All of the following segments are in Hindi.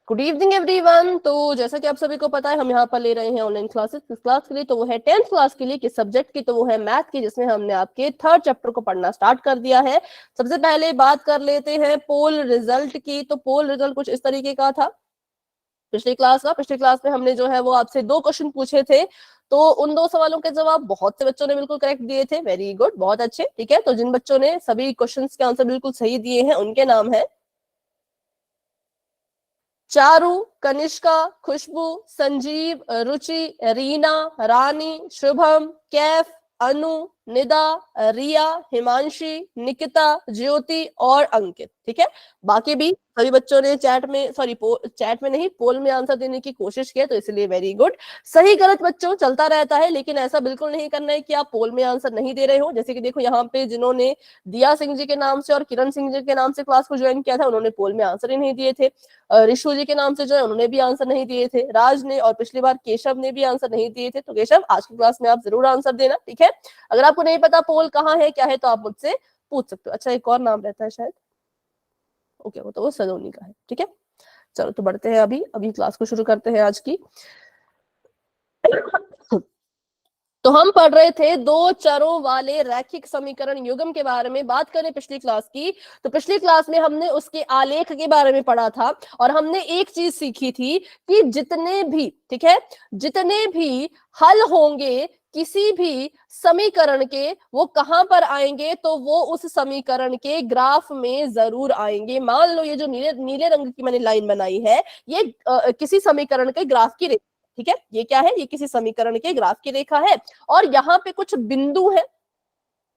Good evening everyone. तो जैसा कि आप सभी को पता है, हम यहाँ पर ले रहे हैं ऑनलाइन क्लासेस। किस क्लास के लिए? तो वो है 10th क्लास के लिए। किस सब्जेक्ट की? तो वो है मैथ की, जिसमें हमने आपके 3rd चैप्टर को पढ़ना स्टार्ट कर दिया है। सबसे पहले बात कर लेते हैं पोल रिजल्ट की। तो पोल रिजल्ट कुछ इस तरीके का था पिछली क्लास में हमने जो है वो आपसे 2 क्वेश्चन पूछे थे। तो उन 2 सवालों के जवाब बहुत से बच्चों ने बिल्कुल करेक्ट दिए थे। वेरी गुड, बहुत अच्छे। ठीक है, तो जिन बच्चों ने सभी क्वेश्चंस के आंसर बिल्कुल सही दिए हैं उनके नाम है चारू, कनिष्का, खुशबू, संजीव, रुचि, रीना, रानी, शुभम, कैफ, अनु, निदा, रिया, हिमांशी, निकिता, ज्योति और अंकित। ठीक है, बाकी भी सभी बच्चों ने चैट में चैट में नहीं, पोल में आंसर देने की कोशिश की, तो इसलिए वेरी गुड। सही गलत बच्चों चलता रहता है, लेकिन ऐसा बिल्कुल नहीं करना है कि आप पोल में आंसर नहीं दे रहे हो। जैसे कि देखो, यहाँ पे जिन्होंने दिया सिंह जी के नाम से और किरण सिंह जी के नाम से क्लास को ज्वाइन किया था, उन्होंने पोल में आंसर ही नहीं दिए थे। ऋषु जी के नाम से जो है उन्होंने भी आंसर नहीं दिए थे। राज ने और पिछली बार केशव ने भी आंसर नहीं दिए थे। तो केशव, आज की क्लास में आप जरूर आंसर देना। ठीक है, अगर आपको नहीं पता पोल कहाँ है क्या है तो आप मुझसे पूछ सकते हो। अच्छा, एक और नाम रहता है शायद, ओके, वो सलोनी का है। ठीक है, चलो तो बढ़ते हैं, अभी क्लास को शुरू करते हैं आज की। तो हम पढ़ रहे थे 2 चरों वाले रैखिक समीकरण युग्म के बारे में। बात करें पिछली क्लास की, तो पिछली क्लास में हमने उसके आलेख के बारे में पढ़ा था और हमने एक चीज सीखी थी कि जितने भी, ठीक है, जितने भी हल होंगे किसी भी समीकरण के, वो कहां पर आएंगे? तो वो उस समीकरण के ग्राफ में जरूर आएंगे। मान लो ये जो नीले नीले रंग की मैंने लाइन बनाई है, ये किसी समीकरण के ग्राफ की रेखा। ठीक है, ये क्या है? ये किसी समीकरण के ग्राफ की रेखा है और यहाँ पे कुछ बिंदु है।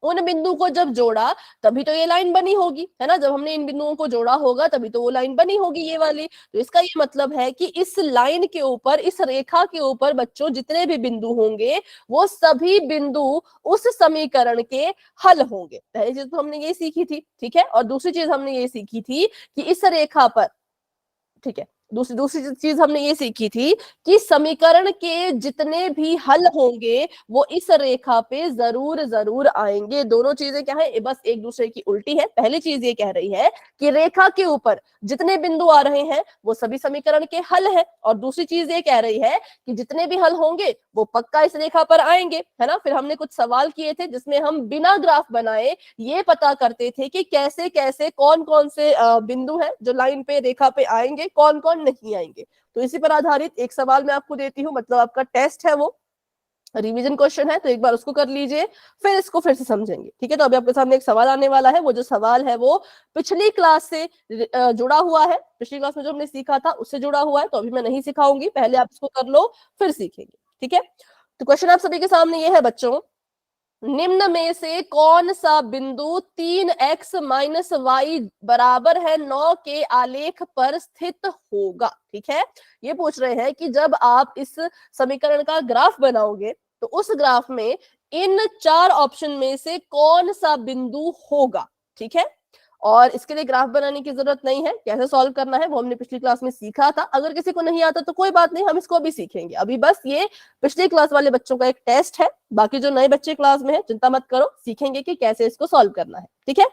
उन बिंदु को जब जोड़ा तभी तो ये लाइन बनी होगी, है ना? जब हमने इन बिंदुओं को जोड़ा होगा तभी तो वो लाइन बनी होगी, ये वाली। तो इसका ये मतलब है कि इस लाइन के ऊपर, इस रेखा के ऊपर बच्चों जितने भी बिंदु होंगे वो सभी बिंदु उस समीकरण के हल होंगे। पहली चीज तो हमने ये सीखी थी। ठीक है, और दूसरी चीज हमने ये सीखी थी कि इस रेखा पर, ठीक है, दूसरी चीज हमने ये सीखी थी कि समीकरण के जितने भी हल होंगे वो इस रेखा पे जरूर जरूर आएंगे। दोनों चीजें क्या है? बस एक दूसरे की उल्टी है। पहली चीज ये कह रही है कि रेखा के ऊपर जितने बिंदु आ रहे हैं वो सभी समीकरण के हल है, और दूसरी चीज ये कह रही है कि जितने भी हल होंगे वो पक्का इस रेखा पर आएंगे, है ना? फिर हमने कुछ सवाल किए थे जिसमें हम बिना ग्राफ बनाए ये पता करते थे कि कैसे कैसे कौन कौन से बिंदु हैं जो लाइन पे, रेखा पे आएंगे, कौन कौन नहीं आएंगे। तो इसी पर आधारित एक सवाल मैं आपको देती हूँ, मतलब आपका टेस्ट है, वो रिवीजन क्वेश्चन है, तो एक बार उसको कर लीजिए, फिर इसको फिर से समझेंगे। ठीक है, तो अभी आपके सामने एक सवाल आने वाला है। वो जो सवाल है वो पिछली क्लास से जुड़ा हुआ है, पिछली क्लास में जो हमने सीखा था उससे जुड़ा हुआ है। तो अभी मैं नहीं सिखाऊंगी, पहले आप इसको कर लो फिर सीखेंगे। ठीक है, तो क्वेश्चन आप सभी के सामने ये है बच्चों, निम्न में से कौन सा बिंदु 3x माइनस वाई बराबर है 9 के आलेख पर स्थित होगा? ठीक है, ये पूछ रहे हैं कि जब आप इस समीकरण का ग्राफ बनाओगे तो उस ग्राफ में इन 4 ऑप्शन में से कौन सा बिंदु होगा? ठीक है, और इसके लिए ग्राफ बनाने की जरूरत नहीं है, कैसे सॉल्व करना है वो हमने पिछली क्लास में सीखा था। अगर किसी को नहीं आता तो कोई बात नहीं, हम इसको अभी सीखेंगे। अभी बस ये पिछली क्लास वाले बच्चों का एक टेस्ट है, बाकी जो नए बच्चे क्लास में है चिंता मत करो, सीखेंगे कि कैसे इसको सॉल्व करना है। ठीक है,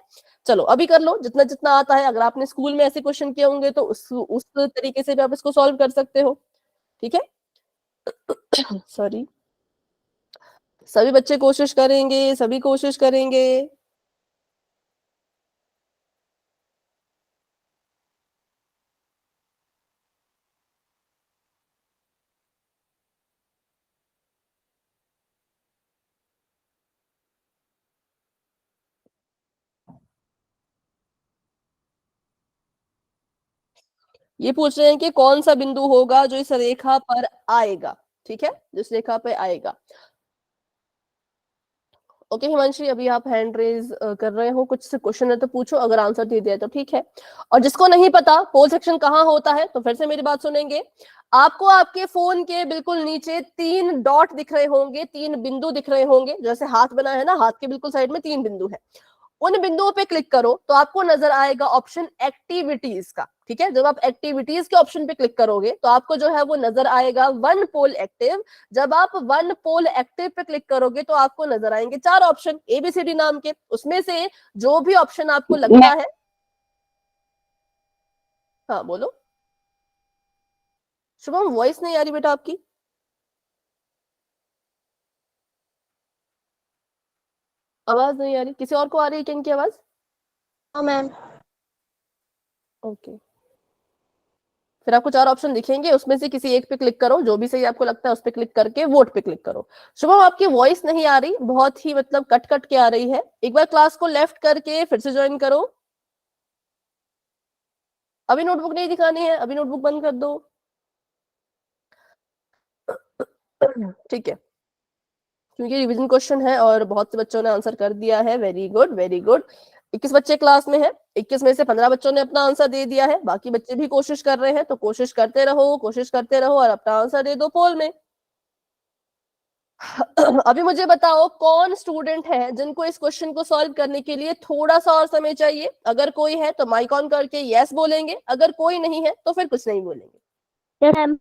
चलो अभी कर लो जितना जितना आता है। अगर आपने स्कूल में ऐसे क्वेश्चन किए होंगे तो उस तरीके से भी आप इसको सॉल्व कर सकते हो। ठीक है, सॉरी, सभी बच्चे कोशिश करेंगे, सभी कोशिश करेंगे। ये पूछ रहे हैं कि कौन सा बिंदु होगा जो इस रेखा पर आएगा। ठीक है, जिस रेखा पे आएगा। ओके हिमांशी, अभी आप हैंड रेज कर रहे हो, कुछ से क्वेश्चन है तो पूछो, अगर आंसर दे दिया तो ठीक है। और जिसको नहीं पता पोल सेक्शन कहाँ होता है तो फिर से मेरी बात सुनेंगे। आपको आपके फोन के बिल्कुल नीचे 3 डॉट दिख रहे होंगे, 3 बिंदु दिख रहे होंगे, जैसे हाथ बना है ना, हाथ के बिल्कुल साइड में 3 बिंदु है। उन बिंदुओं पे क्लिक करो तो आपको नजर आएगा ऑप्शन एक्टिविटीज का। ठीक है, जब आप एक्टिविटीज के ऑप्शन पे क्लिक करोगे तो आपको जो है वो नजर आएगा वन पोल एक्टिव। जब आप वन पोल एक्टिव पे क्लिक करोगे तो आपको नजर आएंगे 4 ऑप्शन ABCD नाम के। उसमें से जो भी ऑप्शन आपको लगता है, हाँ बोलो। शुभम वॉइस नहीं आ रही बेटा आपकी। आवाज नहीं आ रही, किसी और को आ रही है क्या इनकी आवाज? हाँ मैम। ओके, फिर आपको 4 ऑप्शन दिखेंगे, उसमें से किसी एक पे क्लिक करो, जो भी सही आपको लगता है उस पे क्लिक करके वोट पे क्लिक करो। शुभम आपकी वॉइस नहीं आ रही, बहुत ही मतलब कट कट के आ रही है, एक बार क्लास को लेफ्ट करके फिर से ज्वाइन करो। अभी नोटबुक नहीं दिखानी है, अभी नोटबुक बंद कर दो। ठीक है, क्योंकि रिवीजन क्वेश्चन है और बहुत से बच्चों ने आंसर कर दिया है। Very good very good. 21 बच्चे क्लास में हैं, 21 में से 15 बच्चों ने अपना आंसर दे दिया है, बाकी बच्चे भी कोशिश कर रहे हैं, तो कोशिश करते रहो, कोशिश करते रहो और अपना आंसर दे दो पोल में। अभी मुझे बताओ कौन स्टूडेंट है जिनको इस क्वेश्चन को सॉल्व करने के लिए थोड़ा सा और समय चाहिए? अगर कोई है तो माइक ऑन करके यस बोलेंगे, अगर कोई नहीं है तो फिर कुछ नहीं बोलेंगे। Yes ma'am.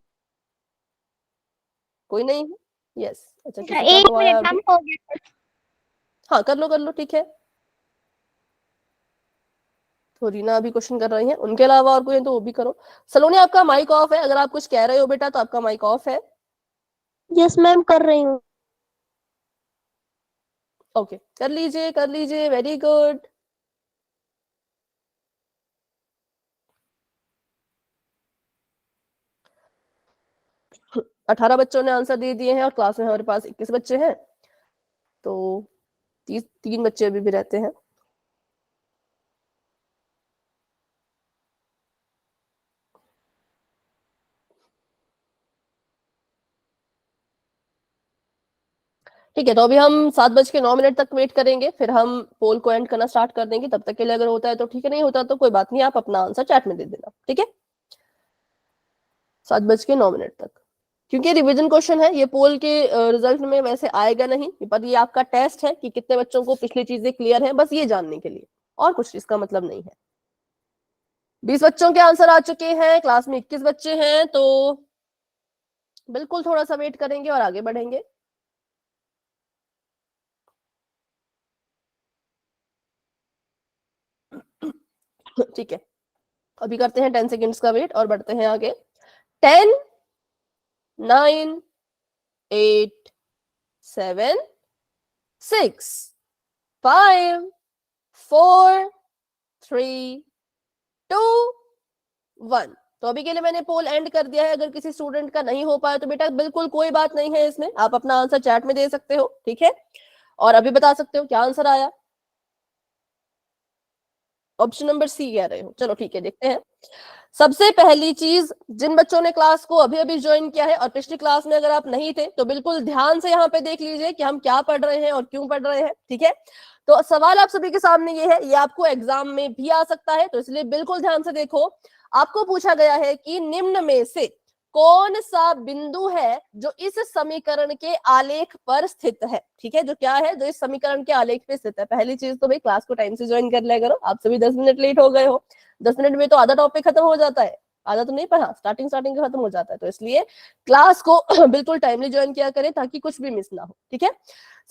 कोई नहीं है, यस। अच्छा, किसी का एक तो आया मिनट अभी। मैम, हो गया। हाँ कर लो ठीक है। तो रीना अभी क्वेश्चन कर रही है, उनके अलावा और कोई है तो वो भी करो। सलोनी आपका माइक ऑफ है, अगर आप कुछ कह रहे हो बेटा तो आपका माइक ऑफ है। यस मैम, कर रही हूँ। ओके, कर लीजिए, वेरी गुड। हाँ, 18 बच्चों ने आंसर दे दिए हैं और क्लास में हमारे पास 21 बच्चे हैं, तो 3 बच्चे अभी भी रहते हैं। ठीक है, तो अभी हम 7:09 तक वेट करेंगे, फिर हम पोल को एंड करना स्टार्ट कर देंगे। तब तक के लिए अगर होता है तो ठीक है, नहीं होता तो कोई बात नहीं, आप अपना आंसर चैट में दे देना, ठीक है। 7:09 तक, क्योंकि रिवीजन क्वेश्चन है, ये पोल के रिजल्ट में वैसे आएगा नहीं, पर ये आपका टेस्ट है कि कितने बच्चों को पिछली चीजें क्लियर है, बस ये जानने के लिए, और कुछ इसका मतलब नहीं है। 20 बच्चों के आंसर आ चुके हैं, क्लास में 21 बच्चे हैं, तो बिल्कुल थोड़ा सा वेट करेंगे और आगे बढ़ेंगे। ठीक है, अभी करते हैं 10 सेकेंड्स का वेट और बढ़ते हैं आगे। 10, 9, 8, 7, 6, 5, 4, 3, 2, 1। तो अभी के लिए मैंने पोल एंड कर दिया है, अगर किसी स्टूडेंट का नहीं हो पाया तो बेटा बिल्कुल कोई बात नहीं है, इसमें आप अपना आंसर चैट में दे सकते हो, ठीक है, और अभी बता सकते हो क्या आंसर आया। ऑप्शन नंबर सी कह रहे हो, चलो ठीक है, देखते हैं। सबसे पहली चीज, जिन बच्चों ने क्लास को अभी अभी ज्वाइन किया है और पिछली क्लास में अगर आप नहीं थे तो बिल्कुल ध्यान से यहाँ पे देख लीजिए कि हम क्या पढ़ रहे हैं और क्यों पढ़ रहे हैं, ठीक है। तो सवाल आप सभी के सामने ये है, ये आपको एग्जाम में भी आ सकता है, तो इसलिए बिल्कुल ध्यान से देखो। आपको पूछा गया है कि निम्न में से कौन सा बिंदु है जो इस समीकरण के आलेख पर स्थित है, ठीक है, जो क्या है, जो इस समीकरण के आलेख पे स्थित है। पहली चीज तो भाई क्लास को टाइम से ज्वाइन कर लिया करो, आप सभी 10 मिनट लेट हो गए हो, 10 मिनट में तो आधा टॉपिक खत्म हो जाता है, आधा तो नहीं पढ़ा, स्टार्टिंग स्टार्टिंग का खत्म हो जाता है, तो इसलिए क्लास को बिल्कुल टाइमली ज्वाइन किया करें ताकि कुछ भी मिस ना हो, ठीक है।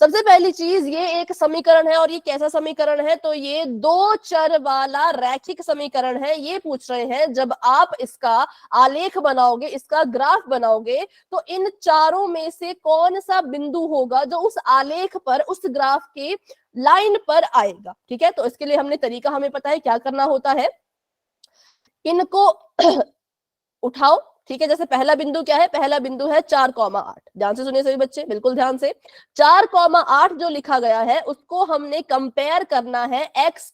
सबसे पहली चीज, ये एक समीकरण है, और ये कैसा समीकरण है, तो ये 2 चर वाला रैखिक समीकरण है। ये पूछ रहे हैं जब आप इसका आलेख बनाओगे, इसका ग्राफ बनाओगे, तो इन चारों में से कौन सा बिंदु होगा जो उस आलेख पर, उस ग्राफ के लाइन पर आएगा, ठीक है। तो इसके लिए हमने तरीका, हमें पता है क्या करना होता है, इनको उठाओ, ठीक है। जैसे पहला बिंदु क्या है, पहला बिंदु है 4,8, ध्यान से सुनिए सभी बच्चे, बिल्कुल ध्यान से। 4,8 जो लिखा गया है उसको हमने कंपेयर करना है x,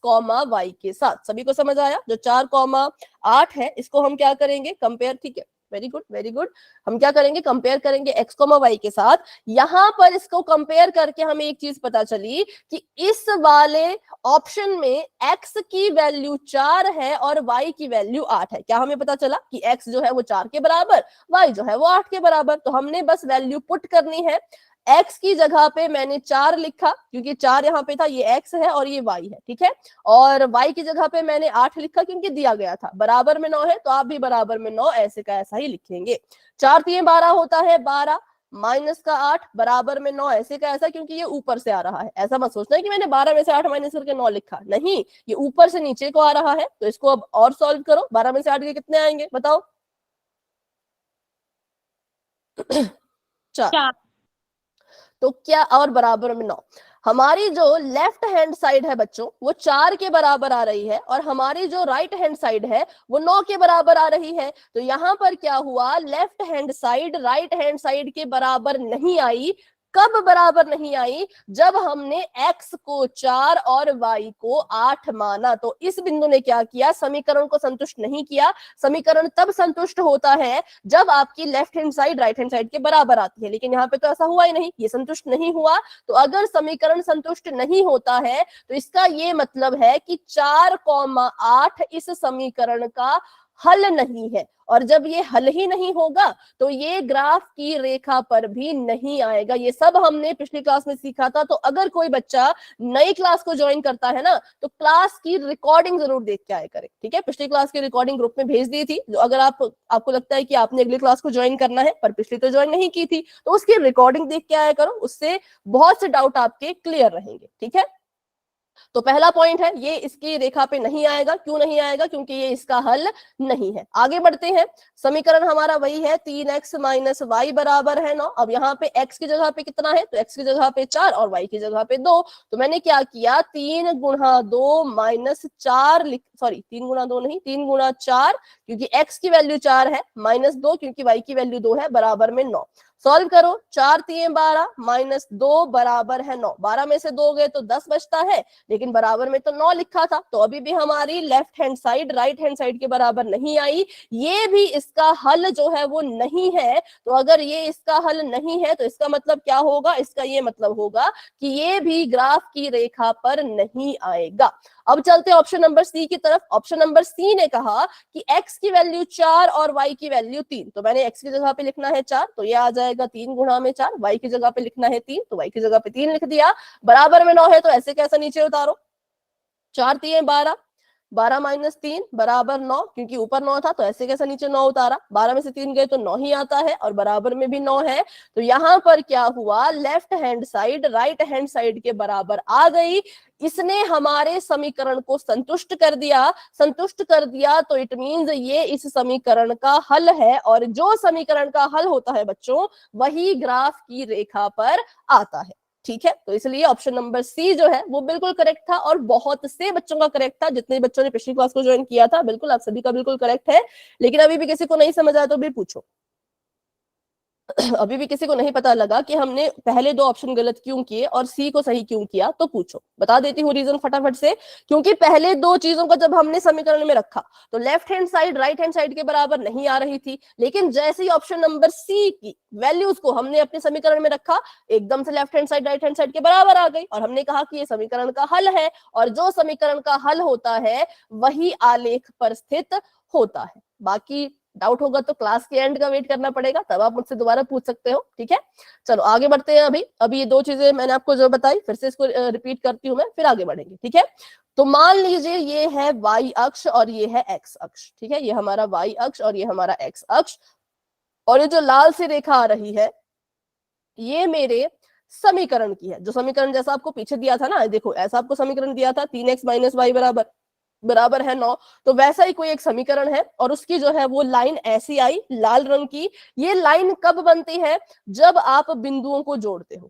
y के साथ। सभी को समझ आया? जो 4,8 है इसको हम क्या करेंगे, कंपेयर, ठीक है, वेरी गुड वेरी गुड। हम क्या करेंगे, कंपेयर करेंगे x, y के साथ। यहां पर इसको कंपेयर करके हमें एक चीज पता चली कि इस वाले ऑप्शन में x की वैल्यू 4 है और y की वैल्यू 8 है। क्या हमें पता चला कि x जो है वो 4 के बराबर, y जो है वो 8 के बराबर। तो हमने बस वैल्यू पुट करनी है, x की जगह पे मैंने 4 लिखा क्योंकि 4 यहाँ पे था, ये x है और ये y है, ठीक है। और y की जगह पे मैंने 8 लिखा क्योंकि दिया गया था, बराबर में 9 है तो आप भी बराबर में 9 ऐसे का ऐसा ही लिखेंगे। 4 3 12 होता है 12, माइनस का 8 बराबर में 9, ऐसे का ऐसा, क्योंकि ये ऊपर से आ रहा है। ऐसा मत सोचना कि मैंने 12 में से 8 माइनस करके 9 लिखा, नहीं, ये ऊपर से नीचे को आ रहा है। तो इसको अब और सॉल्व करो, 12 में से 8 के कितने आएंगे बताओ? 4। तो क्या, और बराबर में 9। हमारी जो लेफ्ट हैंड साइड है बच्चों वो 4 के बराबर आ रही है, और हमारी जो राइट हैंड साइड है वो 9 के बराबर आ रही है। तो यहां पर क्या हुआ, left hand side right hand side के बराबर नहीं आई। कब बराबर नहीं आई? जब हमने x को 4 और y को 8 माना। तो इस बिंदु ने क्या किया, समीकरण को संतुष्ट नहीं किया। समीकरण तब संतुष्ट होता है जब आपकी left hand side right hand side के बराबर आती है, लेकिन यहाँ पे तो ऐसा हुआ ही नहीं, ये संतुष्ट नहीं हुआ। तो अगर समीकरण संतुष्ट नहीं होता है तो इसका ये मतलब है कि 4,8 इस समीकरण का हल नहीं है। और जब ये हल ही नहीं होगा तो ये ग्राफ की रेखा पर भी नहीं आएगा। ये सब हमने पिछली क्लास में सीखा था। तो अगर कोई बच्चा नई क्लास को ज्वाइन करता है ना, तो क्लास की रिकॉर्डिंग जरूर देख के आया करे, ठीक है? पिछली क्लास की रिकॉर्डिंग ग्रुप में भेज दी थी। जो अगर आपको लगता है कि आपने अगली क्लास को ज्वाइन करना है पर पिछली तो ज्वाइन नहीं की थी, तो उसकी रिकॉर्डिंग देख के आया करो, उससे बहुत से डाउट आपके क्लियर रहेंगे, ठीक है? तो पहला पॉइंट है, ये इसकी रेखा पे नहीं आएगा। क्यों नहीं आएगा? क्योंकि ये इसका हल नहीं है। आगे बढ़ते हैं। समीकरण हमारा वही है, 3x माइनस वाई बराबर है 9। अब यहाँ पे x की जगह पे कितना है, तो x की जगह पे 4 और y की जगह पे 2। तो मैंने क्या किया, 3 गुणा 2 माइनस 4 सॉरी 3 गुणा 2 नहीं, 3 गुणा 4, क्योंकि x की वैल्यू 4 है, माइनस 2 क्योंकि y की वैल्यू 2 है, बराबर में 9। सॉल्व करो, 4 3 12 माइनस 2 बराबर है 9। 12 में से 2 गए तो 10 बचता है, लेकिन बराबर में तो 9 लिखा था। तो अभी भी हमारी left hand side right hand side के बराबर नहीं आई। ये भी इसका हल जो है वो नहीं है। तो अगर ये इसका हल नहीं है तो इसका मतलब क्या होगा, इसका ये मतलब होगा कि ये भी ग्राफ की रेखा पर नहीं आएगा। अब चलते हैं ऑप्शन नंबर सी की तरफ। ऑप्शन नंबर सी ने कहा कि x की वैल्यू 4 और y की वैल्यू 3। तो मैंने x की जगह पे लिखना है 4, तो ये आ जाएगा 3 गुणा में 4। y की जगह पे लिखना है 3, तो y की जगह पे 3 लिख दिया। बराबर में 9 है, तो ऐसे कैसा नीचे उतारो, 4 3 12, 12 माइनस 3 बराबर 9, क्योंकि ऊपर 9 था तो ऐसे कैसा नीचे 9 उतारा। 12 में से 3 गए तो 9 ही आता है, और बराबर में भी 9 है। तो यहाँ पर क्या हुआ, left hand side right hand side के बराबर आ गई। इसने हमारे समीकरण को संतुष्ट कर दिया। संतुष्ट कर दिया तो इट मींस ये इस समीकरण का हल है, और जो समीकरण का हल होता है बच्चों वही ग्राफ की रेखा पर आता है, ठीक है? तो इसलिए ऑप्शन नंबर सी जो है वो बिल्कुल करेक्ट था, और बहुत से बच्चों का करेक्ट था। जितने बच्चों ने पिछली क्लास को ज्वाइन किया था, बिल्कुल आप सभी का बिल्कुल करेक्ट है। लेकिन अभी भी किसी को नहीं समझ आया तो भी पूछो। अभी भी किसी को नहीं पता लगा कि हमने पहले 2 ऑप्शन गलत क्यों किए और सी को सही क्यों किया, तो पूछो, बता देती हूँ रीजन फटाफट से। क्योंकि पहले 2 चीजों को जब हमने समीकरण में रखा तो left hand side right hand side के बराबर नहीं आ रही थी, लेकिन जैसे ही ऑप्शन नंबर सी की वैल्यूज को हमने अपने समीकरण में रखा, एकदम से left hand side right hand side के बराबर आ गई, और हमने कहा कि ये समीकरण का हल है, और जो समीकरण का हल होता है वही आलेख पर स्थित होता है। बाकी डाउट होगा तो क्लास के एंड का वेट करना पड़ेगा, तब आप मुझसे दोबारा पूछ सकते हो, ठीक है? चलो आगे बढ़ते हैं। अभी ये 2 चीजें मैंने आपको जो बताई, फिर से इसको रिपीट करती हूँ मैं, फिर आगे बढ़ेंगे, ठीक है? तो मान लीजिए ये है y अक्ष और ये है x अक्ष, ठीक है? ये हमारा y अक्ष और ये हमारा x अक्ष, और ये जो लाल सी रेखा आ रही है ये मेरे समीकरण की है। जो समीकरण जैसा आपको पीछे दिया था ना, देखो ऐसा आपको समीकरण दिया था, 3x माइनस वाई बराबर है 9। तो वैसा ही कोई एक समीकरण है, और उसकी जो है वो लाइन ऐसी आई लाल रंग की। ये लाइन कब बनती है, जब आप बिंदुओं को जोड़ते हो।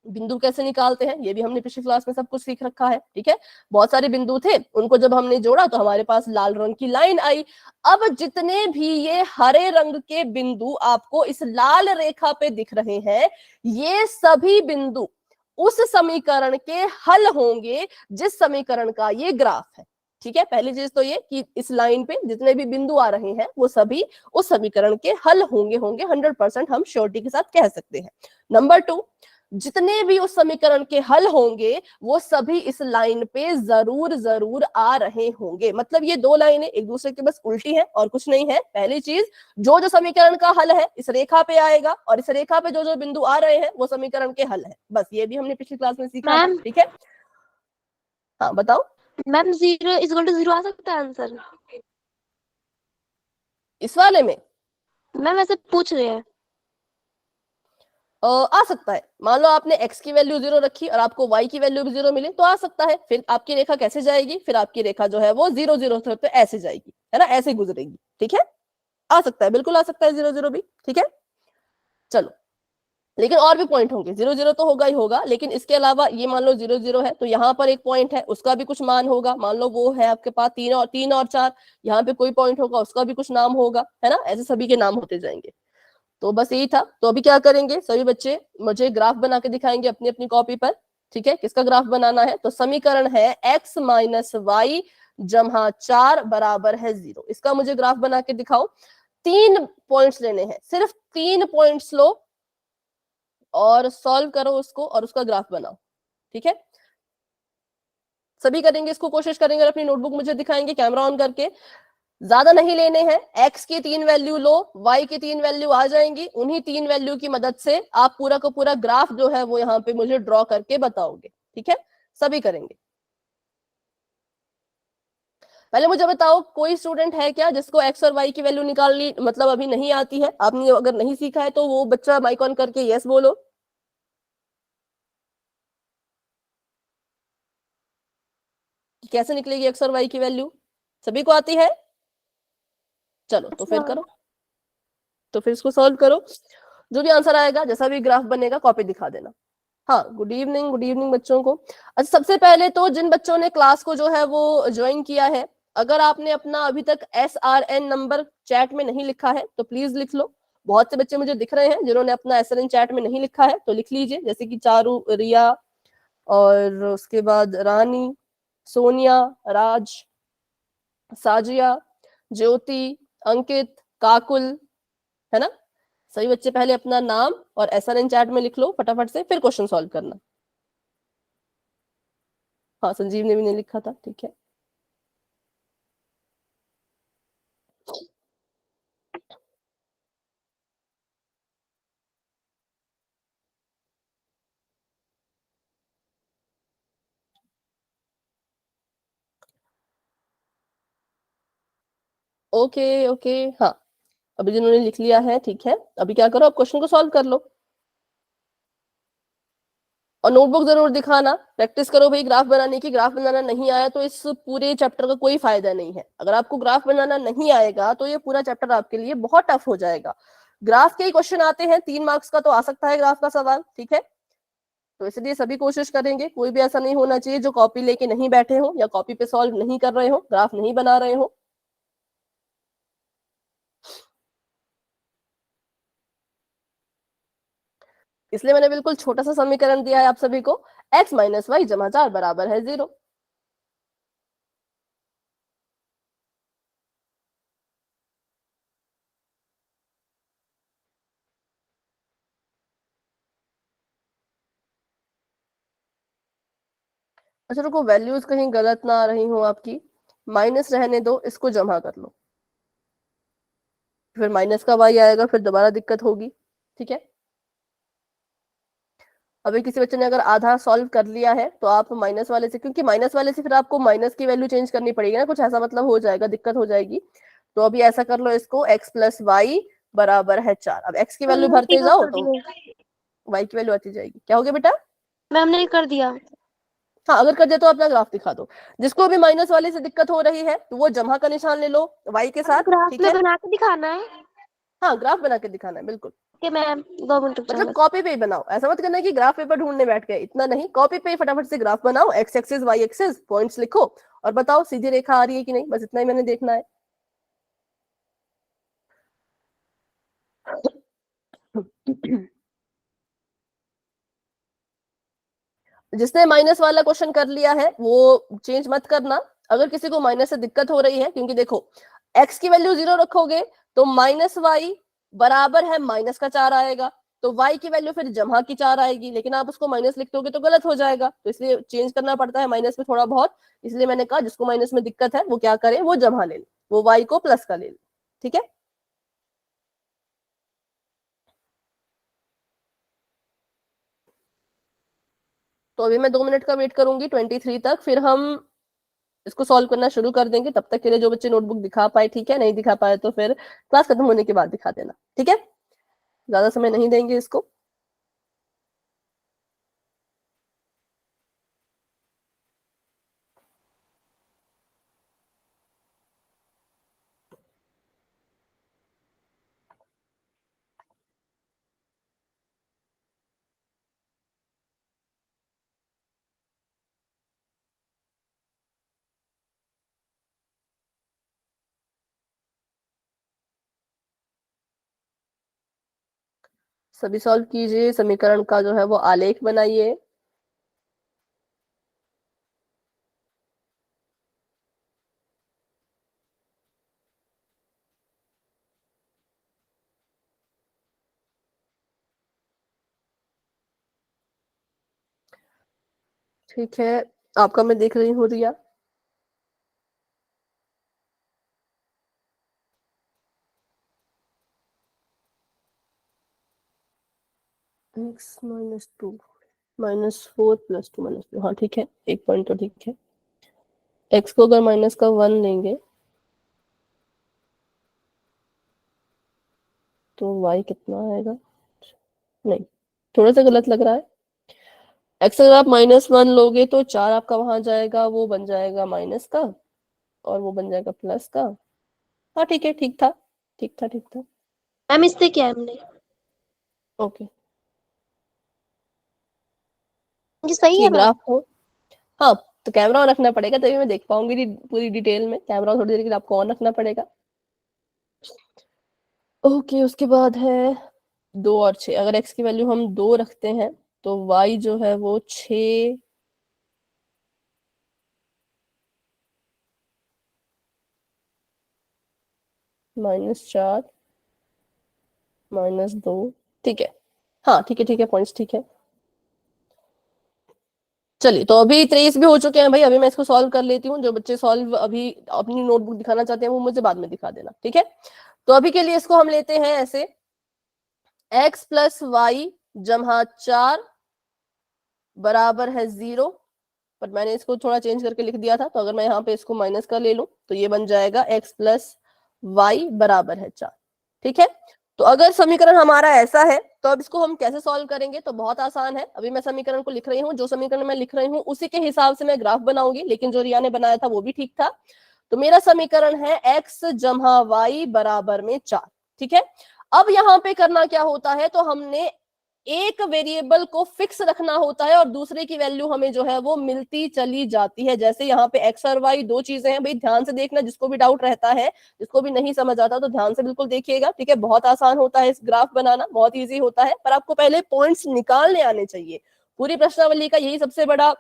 बिंदु कैसे निकालते हैं ये भी हमने पिछली क्लास में सब कुछ सीख रखा है, ठीक है? बहुत सारे बिंदु थे, उनको जब हमने जोड़ा तो हमारे पास लाल रंग की लाइन आई। अब जितने भी ये हरे रंग के बिंदु आपको इस लाल रेखा पे दिख रहे हैं, ये सभी बिंदु उस समीकरण के हल होंगे जिस समीकरण का ये ग्राफ है, ठीक है? पहली चीज तो ये कि इस लाइन पे जितने भी बिंदु आ रहे हैं वो सभी उस समीकरण के हल होंगे 100% हम श्योरिटी के साथ कह सकते हैं। नंबर 2, जितने भी उस समीकरण के हल होंगे वो सभी इस लाइन पे जरूर जरूर आ रहे होंगे। मतलब ये 2 लाइनें एक दूसरे के बस उल्टी हैं और कुछ नहीं है। पहली चीज, जो जो समीकरण का हल है इस रेखा पे आएगा, और इस रेखा पे जो जो बिंदु आ रहे हैं वो समीकरण के हल है। बस ये भी हमने पिछली क्लास में सीखा था, ठीक है? हाँ बताओ मैम 0 इज इक्वल टू 0 आ सकता है आंसर? इस वाले में। मैम ऐसे पूछ रहे हैं। आ सकता है। मान लो आपने x की वैल्यू 0 रखी और आपको y की वैल्यू भी 0 मिली तो आ सकता है। फिर आपकी रेखा कैसे जाएगी, फिर आपकी रेखा जो है वो 0 0 से तो ऐसे जाएगी, है ना, ऐसे गुजरेगी। ठीक है, आ सकता है, बिल्कुल आ सकता है 0 0 भी। ठीक है, चलो, लेकिन और भी पॉइंट होंगे। 0 0 तो होगा ही होगा, लेकिन इसके अलावा ये मान लो 0 0 है तो यहाँ पर एक पॉइंट है, उसका भी कुछ मान होगा। मान लो वो है आपके पास 3 और 4, यहाँ पे कोई पॉइंट होगा, उसका भी कुछ नाम होगा, है ना, ऐसे सभी के नाम होते जाएंगे। तो बस यही था। तो अभी क्या करेंगे सभी बच्चे, मुझे ग्राफ बना के दिखाएंगे अपनी अपनी कॉपी पर। ठीक है, किसका ग्राफ बनाना है, तो समीकरण है x माइनस वाई जमा 4 बराबर है 0। इसका मुझे ग्राफ बना के दिखाओ। 3 पॉइंट्स लेने हैं, सिर्फ 3 पॉइंट्स लो और सॉल्व करो उसको और उसका ग्राफ बनाओ। ठीक है, सभी करेंगे इसको, कोशिश करेंगे और अपनी नोटबुक मुझे दिखाएंगे कैमरा ऑन करके। ज्यादा नहीं लेने हैं, x की 3 वैल्यू लो, y की 3 वैल्यू आ जाएंगी, उन्हीं 3 वैल्यू की मदद से आप पूरा का पूरा ग्राफ जो है वो यहाँ पे मुझे ड्रॉ करके बताओगे। ठीक है, सभी करेंगे। पहले मुझे बताओ, कोई स्टूडेंट है क्या जिसको x और y की वैल्यू निकालनी मतलब अभी नहीं आती है, आपने अगर नहीं सीखा है तो वो बच्चा माइक ऑन करके यस बोलो। कैसे निकलेगी x और y की वैल्यू, सभी को आती है? चलो तो फिर करो, तो फिर इसको सॉल्व करो। जो भी आंसर आएगा, जैसा भी ग्राफ बनेगा, कॉपी दिखा देना। हाँ, गुड इवनिंग बच्चों को। अच्छा, सबसे पहले तो जिन बच्चों ने क्लास को जो है वो ज्वाइन किया है, अगर आपने अपना अभी तक SRN नंबर चैट में नहीं लिखा है तो प्लीज लिख लो। बहुत से बच्चे मुझे दिख रहे हैं जिन्होंने अपना SRN चैट में नहीं लिखा है, तो लिख लीजिए, जैसे कि चारू, रिया, और उसके बाद रानी, सोनिया, राज, साजिया, ज्योति, अंकित, काकुल, है ना। सही बच्चे पहले अपना नाम और SRN चैट में लिख लो फटाफट से, फिर क्वेश्चन सॉल्व करना। हाँ, संजीव ने भी नहीं लिखा था, ठीक है। ओके ओके, हाँ, अभी जिन्होंने लिख लिया है, ठीक है, अभी क्या करो, अब क्वेश्चन को सॉल्व कर लो और नोटबुक जरूर दिखाना। प्रैक्टिस करो भाई ग्राफ बनाने की। ग्राफ बनाना नहीं आया तो इस पूरे चैप्टर का कोई फायदा नहीं है। अगर आपको ग्राफ बनाना नहीं आएगा तो ये पूरा चैप्टर आपके लिए बहुत टफ हो जाएगा। ग्राफ के ही क्वेश्चन आते हैं, 3 मार्क्स का तो आ सकता है ग्राफ का सवाल, ठीक है। तो इसलिए सभी कोशिश करेंगे, कोई भी ऐसा नहीं होना चाहिए जो कॉपी लेके नहीं बैठे हो या कॉपी पे सॉल्व नहीं कर रहे हो, ग्राफ नहीं बना रहे हो। इसलिए मैंने बिल्कुल छोटा सा समीकरण दिया है आप सभी को, x माइनस वाई जमा 4 बराबर है 0। अच्छा रुको, वैल्यूज कहीं गलत ना आ रही हो आपकी, माइनस रहने दो, इसको जमा कर लो, फिर माइनस का वाई आएगा, फिर दोबारा दिक्कत होगी। ठीक है, अभी किसी बच्चे ने अगर आधा सॉल्व कर लिया है तो आप माइनस वाले से, क्योंकि माइनस वाले से फिर आपको माइनस की वैल्यू चेंज करनी पड़ेगी ना, कुछ ऐसा मतलब हो जाएगा, दिक्कत हो जाएगी। तो अभी ऐसा कर लो इसको, x प्लस वाई बराबर है 4। अब x की वैल्यू भरते जाओ तो y की वैल्यू आती जाएगी। क्या हो गया बेटा? मैम ने कर दिया। हाँ, अगर कर दे तो अपना ग्राफ दिखा दो। जिसको भी माइनस वाले से दिक्कत हो रही है तो वो जमा का निशान ले लो y के साथ, ग्राफ ठीक में है। बना के दिखाना है हाँ, ग्राफ बना के दिखाना है, बिल्कुल। कि मैम 2 मिनट रुक मतलब जाओ। कॉपी पे ही बनाओ, ऐसा मत करना कि ग्राफ पेपर ढूंढने बैठ गए, इतना नहीं, कॉपी पे ही फटाफट से ग्राफ बनाओ, X axis Y axis points लिखो और बताओ सीधी रेखा आ रही है कि नहीं, बस इतना ही मैंने देखना है। जिसने माइनस वाला क्वेश्चन कर लिया है वो चेंज मत करना। अगर किसी को माइनस से दिक्कत हो रही है, क्योंकि देखो x की वैल्यू 0 रखोगे तो माइनस वाई बराबर है माइनस का 4 आएगा, तो y की वैल्यू फिर जमा की 4 आएगी, लेकिन आप उसको माइनस लिख दोगे तो गलत हो जाएगा, तो इसलिए चेंज करना पड़ता है माइनस में थोड़ा बहुत। इसलिए मैंने कहा जिसको माइनस में दिक्कत है वो क्या करे, वो जमा ले ले, वो y को प्लस का ले ले, ठीक है। तो अभी मैं 2 मिनट का वेट करूंगी 23 तक, फिर हम इसको सॉल्व करना शुरू कर देंगे। तब तक के लिए जो बच्चे नोटबुक दिखा पाए ठीक है, नहीं दिखा पाए तो फिर क्लास खत्म होने के बाद दिखा देना, ठीक है। ज्यादा समय नहीं देंगे इसको। सभी सॉल्व कीजिए, समीकरण का जो है वो आलेख बनाइए। ठीक है, आपका मैं देख रही हूँ रिया। x -2 -4 + 2 -2, हाँ ठीक है, एक पॉइंट तो ठीक है। x को अगर माइनस का 1 लेंगे तो y कितना आएगा? नहीं, थोड़ा सा गलत लग रहा है। x अगर आप -1 लोगे तो 4 आपका वहां जाएगा, वो बन जाएगा माइनस का, और वो बन जाएगा प्लस का। हाँ ठीक है, ठीक था, ठीक था, ठीक था। मैम इससे क्या है हमने? ओके, ये सही ये है मैम? ग्राफ हो। हाँ, तो कैमरा ऑन रखना पड़ेगा तभी मैं देख पाऊंगी पूरी डिटेल में। कैमरा थोड़ी देर के लिए आपको ऑन रखना पड़ेगा। ओके, उसके बाद है 2 और 6। अगर x की वैल्यू हम 2 रखते हैं तो y जो है वो 6 -4 -2, ठीक है। हाँ ठीक है, ठीक है, पॉइंट्स ठीक है। चलिए, तो अभी 23 भी हो चुके हैं भाई। अभी मैं इसको सॉल्व कर लेती हूँ। जो बच्चे सॉल्व अभी अपनी नोटबुक दिखाना चाहते हैं वो मुझे बाद में दिखा देना, ठीक है। तो अभी के लिए इसको हम लेते हैं ऐसे, x + y जमा 4 बराबर है 0। पर मैंने इसको थोड़ा चेंज करके लिख दिया था, तो अगर मैं यहाँ पे इसको माइनस का ले लूं तो ये बन जाएगा x + y बराबर है 4, ठीक है। तो अगर समीकरण हमारा ऐसा है तो अब इसको हम कैसे सॉल्व करेंगे? तो बहुत आसान है। अभी मैं समीकरण को लिख रही हूँ, जो समीकरण मैं लिख रही हूँ उसी के हिसाब से मैं ग्राफ बनाऊंगी, लेकिन जो रिया ने बनाया था वो भी ठीक था। तो मेरा समीकरण है x जमा y बराबर में 4, ठीक है। अब यहाँ पे करना क्या होता है, तो हमने एक वेरिएबल को फिक्स रखना होता है और दूसरे की वैल्यू हमें जो है वो मिलती चली जाती है। जैसे यहाँ पे x और y दो चीजें हैं भाई, ध्यान से देखना, जिसको भी डाउट रहता है, जिसको भी नहीं समझ आता तो ध्यान से बिल्कुल देखिएगा, ठीक है। बहुत आसान होता है इस ग्राफ बनाना, बहुत इजी होता है, पर आपको पहले पॉइंट्स निकालने आने चाहिए। पूरी प्रश्नावली का यही सबसे बड़ा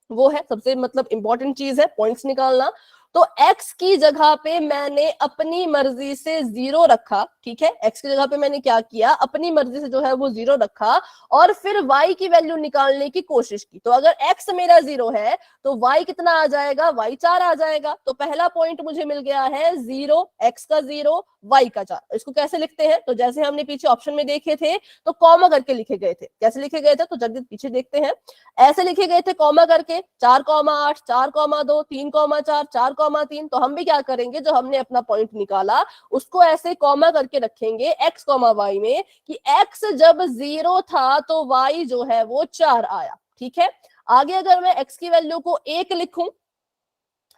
वो है, सबसे मतलब इंपॉर्टेंट चीज है, पॉइंट्स निकालना। तो x की जगह पे मैंने अपनी मर्जी से 0 रखा, ठीक है। x की जगह पे मैंने क्या किया, अपनी मर्जी से जो है वो 0 रखा, और फिर y की वैल्यू निकालने की कोशिश की। तो अगर x मेरा 0 है तो y कितना आ जाएगा, y 4 आ जाएगा। तो पहला पॉइंट मुझे मिल गया है 0, x का 0, y का 4। इसको कैसे लिखते हैं, तो जैसे हमने पीछे ऑप्शन में देखे थे तो कॉमा करके लिखे गए थे। कैसे लिखे गए थे, तो जल्दी पीछे देखते हैं। ऐसे लिखे गए थे कॉमा करके, 4,8, 4,2, 3,4, 4,3। तो हम भी क्या करेंगे, जो हमने अपना पॉइंट निकाला उसको ऐसे कॉमा करके रखेंगे x, y में, कि x जब 0 था तो y जो है वो 4 आया, ठीक है। आगे अगर मैं x की वैल्यू को 1 लिखूं,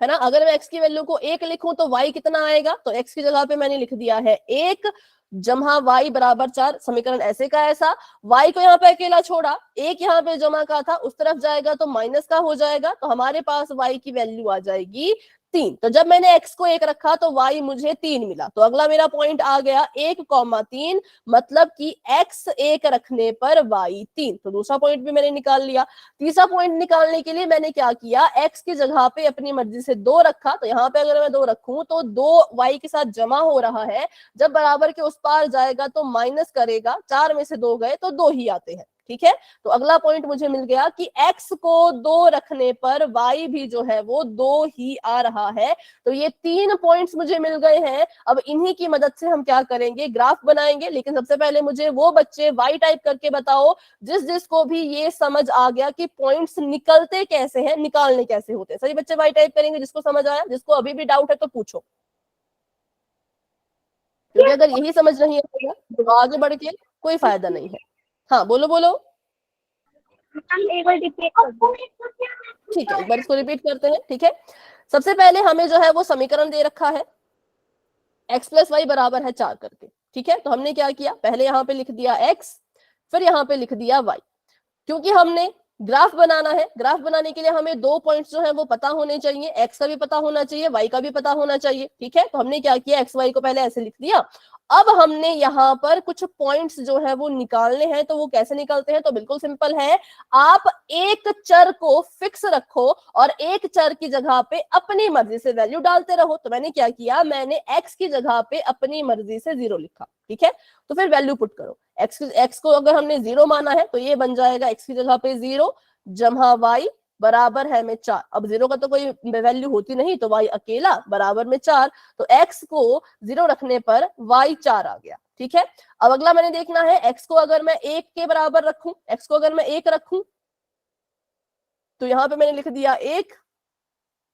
है ना, अगर मैं x की वैल्यू को 1 लिखूं तो y कितना आएगा, तो x की जगह पे मैंने लिख दिया है 1 जमा y बराबर 4। समीकरण ऐसे का ऐसा, y को यहाँ पे अकेला छोड़ा, 1 यहाँ पे जमा का था, उस तरफ जाएगा तो माइनस का हो जाएगा, तो हमारे पास y की वैल्यू आ जाएगी 3। तो जब मैंने x को 1 रखा तो y मुझे 3 मिला। तो अगला मेरा पॉइंट आ गया 1,3, मतलब कि x 1 रखने पर y 3। तो दूसरा पॉइंट भी मैंने निकाल लिया। तीसरा पॉइंट निकालने के लिए मैंने क्या किया, x की जगह पे अपनी मर्जी से 2 रखा। तो यहाँ पे अगर मैं 2 रखूं तो 2 y के साथ जमा हो रहा है, जब बराबर के उस पार जाएगा तो माइनस करेगा, 4 में से 2 गए तो 2 ही आते हैं, ठीक है। तो अगला पॉइंट मुझे मिल गया कि x को 2 रखने पर y भी जो है वो 2 ही आ रहा है। तो ये 3 पॉइंट्स मुझे मिल गए हैं। अब इन्हीं की मदद से हम क्या करेंगे, ग्राफ बनाएंगे। लेकिन सबसे पहले मुझे वो बच्चे y टाइप करके बताओ जिस जिसको भी ये समझ आ गया कि पॉइंट्स निकलते कैसे हैं, निकालने कैसे होते हैं। सभी बच्चे y टाइप करेंगे जिसको समझ आया। जिसको अभी भी डाउट है तो पूछो, क्योंकि अगर यही समझ नहीं आएगा तो आगे बढ़ के कोई फायदा नहीं है। हाँ बोलो बोलो। ठीक है, एक बार इसको रिपीट करते हैं, ठीक है। सबसे पहले हमें जो है वो समीकरण दे रखा है x + y बराबर है 4 करके, ठीक है। तो हमने क्या किया, पहले यहाँ पे लिख दिया x, फिर यहाँ पे लिख दिया y। क्योंकि हमने ग्राफ बनाना है। ग्राफ बनाने के लिए हमें दो पॉइंट्स जो है वो पता होने चाहिए, एक्स का भी पता होना चाहिए, वाई का भी पता होना चाहिए। ठीक है, तो हमने क्या किया, एक्स वाई को पहले ऐसे लिख दिया। अब हमने यहाँ पर कुछ पॉइंट्स जो है वो निकालने हैं। तो वो कैसे निकलते हैं, तो बिल्कुल सिंपल है। आप एक चर को फिक्स रखो और एक चर की जगह पे अपनी मर्जी से वैल्यू डालते रहो। तो मैंने क्या किया, मैंने एक्स की जगह पे अपनी मर्जी से 0 लिखा। ठीक है, तो फिर वैल्यू पुट करो। एक्स को अगर हमने 0 माना है तो ये बन जाएगा एक्स की जगह पे 0 जमा वाई बराबर है में 4। अब 0 का तो कोई वैल्यू होती नहीं, तो वाई अकेला बराबर में 4। तो एक्स को 0 रखने पर वाई 4 आ गया। ठीक है, अब अगला मैंने देखना है, एक्स को अगर मैं 1 के बराबर रखूं, एक्स को अगर मैं 1 रखूं, तो यहां पे मैंने लिख दिया 1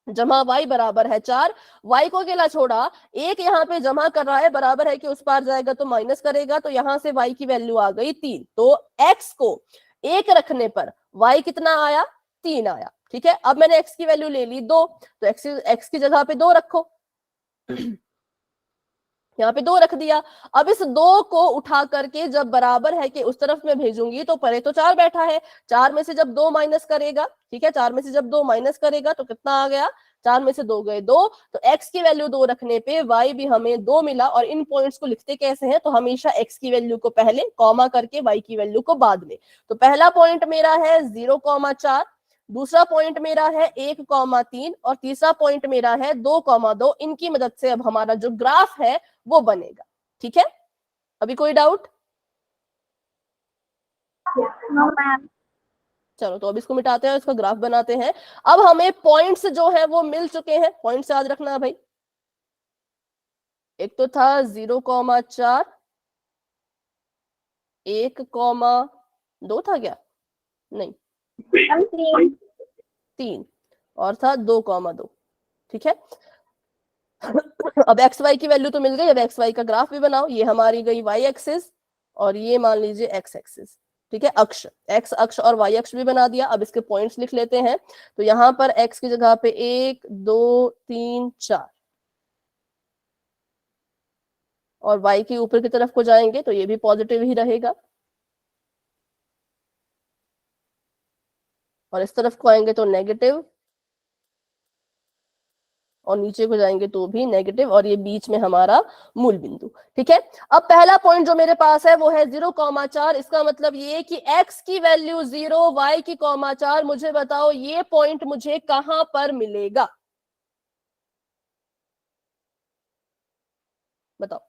जमा वाई बराबर है 4। वाई को अकेला छोड़ा, एक यहाँ पे जमा कर रहा है, बराबर है कि उस पार जाएगा तो माइनस करेगा, तो यहां से वाई की वैल्यू आ गई 3। तो एक्स को 1 रखने पर वाई कितना आया, 3 आया। ठीक है, अब मैंने एक्स की वैल्यू ले ली 2, तो एक्स की जगह पे 2 रखो। यहाँ पे 2 रख दिया। अब इस 2 को उठा करके जब बराबर है कि उस तरफ में भेजूंगी, तो परे तो 4 बैठा है, 4 में से जब 2 माइनस करेगा, ठीक है, 4 में से जब 2 माइनस करेगा तो कितना आ गया, 4 में से 2 गए 2। तो x की वैल्यू 2 रखने पे y भी हमें 2 मिला। और इन पॉइंट्स को लिखते कैसे हैं, तो हमेशा x की वैल्यू को पहले कॉमा करके y की वैल्यू को बाद में। तो पहला पॉइंट मेरा है 0,4, दूसरा पॉइंट मेरा है 1,3 और तीसरा पॉइंट मेरा है 2,2। इनकी मदद से अब हमारा जो ग्राफ है वो बनेगा। ठीक है, अभी कोई डाउट? No ma'am. चलो, तो अब इसको मिटाते हैं, इसका ग्राफ बनाते हैं। अब हमें पॉइंट्स जो है वो मिल चुके हैं। पॉइंट्स याद रखना भाई, एक तो था 0,4, 1,2 था क्या, नहीं 3, और था 2,2। ठीक है, अब एक्स वाई की वैल्यू तो मिल गई। अब एक्स वाई का ग्राफ भी बनाओ। ये हमारी गई वाई एक्सिस और ये मान लीजिए एक्स एक्सिस। ठीक है, अक्ष, एक्स अक्ष और वाई अक्ष भी बना दिया। अब इसके पॉइंट्स लिख लेते हैं। तो यहाँ पर एक्स की जगह पे 1, 2, 3, 4, और वाई के ऊपर की तरफ को जाएंगे तो ये भी पॉजिटिव ही रहेगा, और इस तरफ को आएंगे तो नेगेटिव, और नीचे को जाएंगे तो भी नेगेटिव, और ये बीच में हमारा मूल बिंदु। ठीक है, अब पहला पॉइंट जो मेरे पास है वो है 0,4। इसका मतलब ये कि x की वैल्यू 0, y की 4। मुझे बताओ ये पॉइंट मुझे कहां पर मिलेगा, बताओ।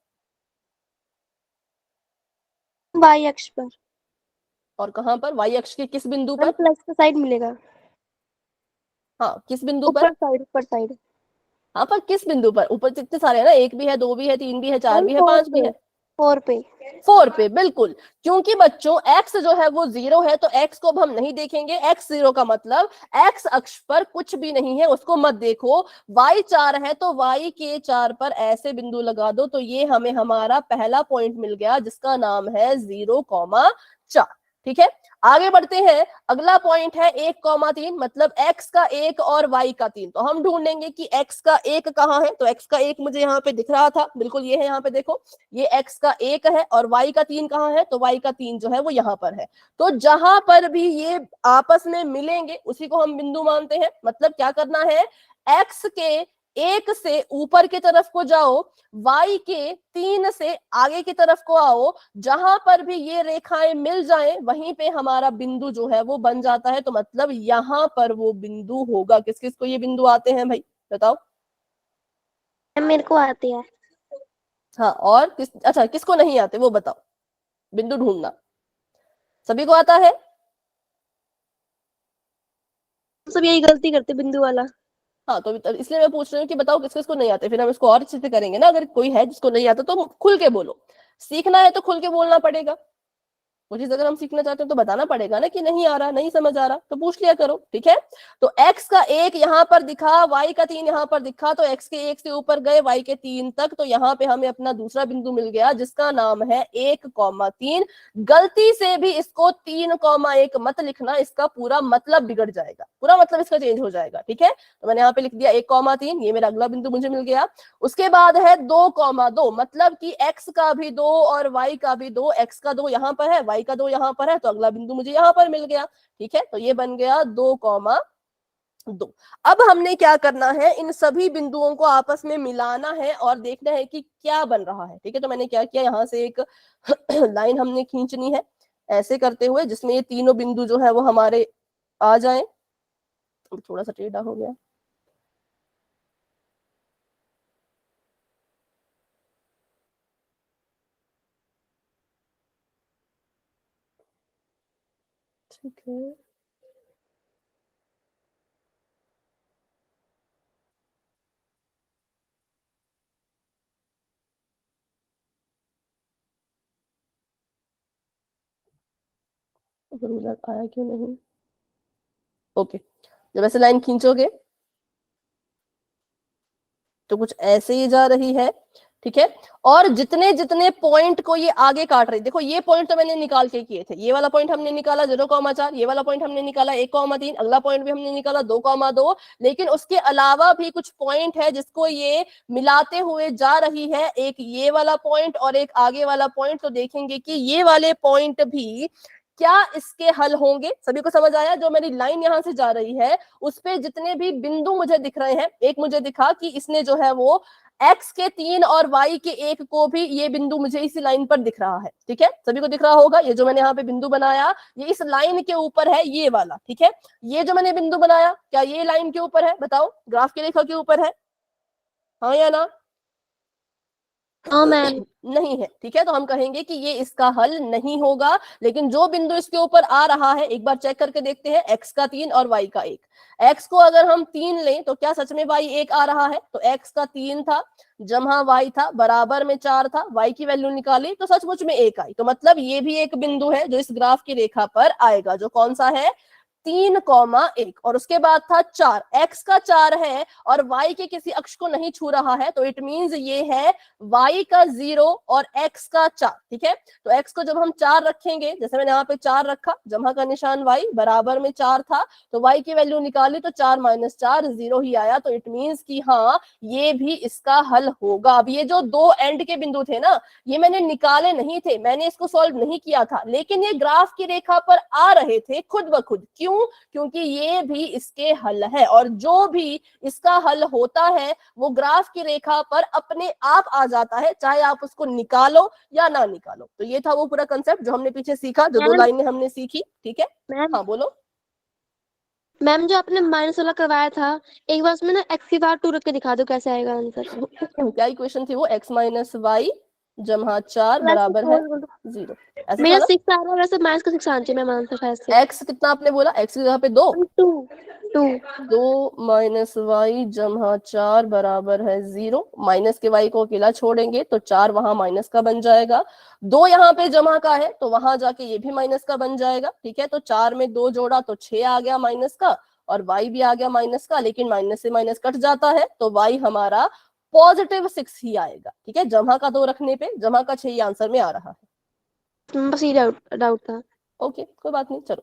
वाई अक्ष पर, और कहां पर, y अक्ष के किस बिंदु पर? प्लस का साइड मिलेगा। हाँ, किस बिंदु पर? ऊपर साइड, ऊपर साइड। हाँ, पर किस बिंदु पर? ऊपर कितने सारे है ना, 1 भी है, 2 भी है, 3 भी है, 4 भी है, 5 भी है। 4 पे। 4 पे, बिल्कुल। क्योंकि बच्चों x जो है वो 0 है, तो x को अब हम नहीं देखेंगे। x 0 का मतलब x अक्ष पर कुछ भी नहीं है, उसको मत देखो। y 4 है तो y के 4 पर ऐसे बिंदु लगा दो, तो ये हमें हमारा पहला पॉइंट मिल गया जिसका नाम है 0,4। ठीक है, आगे बढ़ते हैं। अगला पॉइंट है 1,3, मतलब x का 1 और y का 3। तो हम ढूंढेंगे कि x का 1 कहाँ है। तो x का 1 मुझे यहाँ पे दिख रहा था, बिल्कुल ये है, यहाँ पे देखो, ये x का 1 है। और y का 3 कहाँ है, तो y का 3 जो है वो यहाँ पर है। तो जहां पर भी ये आपस में मिलेंगे उसी को हम बिंदु मानते हैं। मतलब क्या करना है, x के 1 से ऊपर की तरफ को जाओ, y के 3 से आगे की तरफ को आओ। जहां पर भी ये रेखाएं मिल जाएं वहीं पे हमारा बिंदु जो है वो बन जाता है। तो मतलब यहां पर वो बिंदु होगा। किस किस को ये बिंदु आते हैं भाई, बताओ। मेरे को आती है। हाँ, और अच्छा, किसको नहीं आते वो बताओ, बिंदु ढूंढना सभी को आता है? सब यही गलती करते बिंदु वाला। हाँ, तो इसलिए मैं पूछ रही हूँ कि बताओ किस किस को नहीं आते, फिर हम इसको और अच्छे से करेंगे ना। अगर कोई है जिसको नहीं आता तो खुल के बोलो, सीखना है तो खुल के बोलना पड़ेगा। वो चीज अगर हम सीखना चाहते हैं तो बताना पड़ेगा ना कि नहीं आ रहा, नहीं समझ आ रहा, तो पूछ लिया करो। ठीक है, तो x का 1 यहाँ पर दिखा, y का 3 यहाँ पर दिखा, तो x के 1 से ऊपर गए y के 3 तक, तो यहाँ पे हमें अपना दूसरा बिंदु मिल गया जिसका नाम है 1,3। गलती से भी इसको 3,1 मत लिखना, इसका पूरा मतलब बिगड़ जाएगा, पूरा मतलब इसका चेंज हो जाएगा। ठीक है, तो मैंने यहाँ पे लिख दिया 1,3, ये मेरा अगला बिंदु मुझे मिल गया। उसके बाद है 2,2, मतलब कि x का भी 2 और y का भी 2। x का 2 यहाँ पर है, y y का 2 यहाँ पर है, तो अगला बिंदु मुझे यहाँ पर मिल गया। ठीक है, तो ये बन गया 2,2। अब हमने क्या करना है, इन सभी बिंदुओं को आपस में मिलाना है और देखना है कि क्या बन रहा है। ठीक है, तो मैंने क्या किया, यहाँ से एक लाइन हमने खींचनी है ऐसे करते हुए, जिसमें ये तीनों बिंदु जो है वो हमारे आ जाएं। थोड़ा सा टेढ़ा हो गया। ठीक है, रूलर आया क्यों नहीं? ओके, जब ऐसे लाइन खींचोगे तो कुछ ऐसे ही जा रही है। ठीक है, और जितने जितने पॉइंट को ये आगे काट रही, देखो ये पॉइंट तो मैंने निकाल के किए थे, ये वाला पॉइंट हमने निकाला 0,4, ये वाला पॉइंट हमने निकाला 1,3, अगला पॉइंट भी हमने निकाला 2,2, लेकिन उसके अलावा भी कुछ पॉइंट है जिसको ये मिलाते हुए जा रही है, एक ये वाला पॉइंट और एक आगे वाला पॉइंट। तो देखेंगे कि ये वाले पॉइंट भी क्या इसके हल होंगे। सभी को समझ आया? जो मेरी लाइन यहां से जा रही है उस पे जितने भी बिंदु मुझे दिख रहे हैं, एक मुझे दिखा कि इसने जो है वो x के 3 और y के 1 को भी, ये बिंदु मुझे इसी लाइन पर दिख रहा है। ठीक है, सभी को दिख रहा होगा, ये जो मैंने यहाँ पे बिंदु बनाया ये इस लाइन के ऊपर है, ये वाला। ठीक है, ये जो मैंने बिंदु बनाया क्या ये लाइन के ऊपर है? बताओ, ग्राफ की रेखा के ऊपर है, हाँ या ना? हाँ मैम। नहीं है। ठीक है, तो हम कहेंगे कि ये इसका हल नहीं होगा। लेकिन जो बिंदु इसके ऊपर आ रहा है, एक बार चेक करके देखते हैं, x का 3 और y का 1। x को अगर हम 3 लें तो क्या सच में y 1 आ रहा है? तो x का 3 था जमा y था बराबर में 4 था, y की वैल्यू निकाली तो सचमुच में 1 आई। तो मतलब ये भी एक बिंदु है जो इस ग्राफ की रेखा पर आएगा, जो कौन सा है? 3,1। और उसके बाद था 4, x का 4 है और y के किसी अक्ष को नहीं छू रहा है, तो इट मींस ये है y का 0 और x का 4। ठीक है, तो x को जब हम 4 रखेंगे, जैसे मैंने यहाँ पे 4 रखा, जमा का निशान y बराबर में 4 था, तो y की वैल्यू निकाली तो 4 - 4 0 ही आया। तो इट मींस कि हाँ, ये भी इसका हल होगा। अब ये जो दो एंड के बिंदु थे ना, ये मैंने निकाले नहीं थे, मैंने इसको सॉल्व नहीं किया था, लेकिन ये ग्राफ की रेखा पर आ रहे थे खुद ब खुद। क्यों? क्योंकि ये भी इसके हल है, और जो भी इसका हल होता है वो ग्राफ की रेखा पर अपने आप आ जाता है, चाहे आप उसको निकालो या ना निकालो। तो ये था वो पूरा कंसेप्ट जो हमने पीछे सीखा, जो 2 लाइनें हमने सीखी। ठीक है, मैम हाँ बोलो। मैम जो आपने माइनस वाला करवाया था, एक बार उसमें ना x की बार 2 रख के दिखा दो कैसे आएगा आंसर। क्या इक्वेशन थी वो? x - y जमा 4 बराबर है 0, ऐसे था मेरा ना? 6 आ रहा है, वैसे माइनस का 6 आना चाहिए मैम आंसर शायद से। x कितना आपने बोला? x की जगह पे 2। 2 2 - y जमा 4 बराबर है 0। माइनस के y को अकेला छोड़ेंगे तो 4 वहां माइनस का बन जाएगा, 2 यहाँ पे जमा का है तो वहां जाके ये भी माइनस का बन जाएगा। ठीक है, तो 4 में 2 जोड़ा तो 6 आ गया माइनस का, और y भी आ गया माइनस का, लेकिन माइनस से माइनस कट जाता है तो y हमारा +6 ही आएगा। ठीक है, जमा का 2 रखने पे जमा का 6 ही आंसर में आ रहा है। बस ये डाउट था। ओके, कोई बात नहीं, चलो।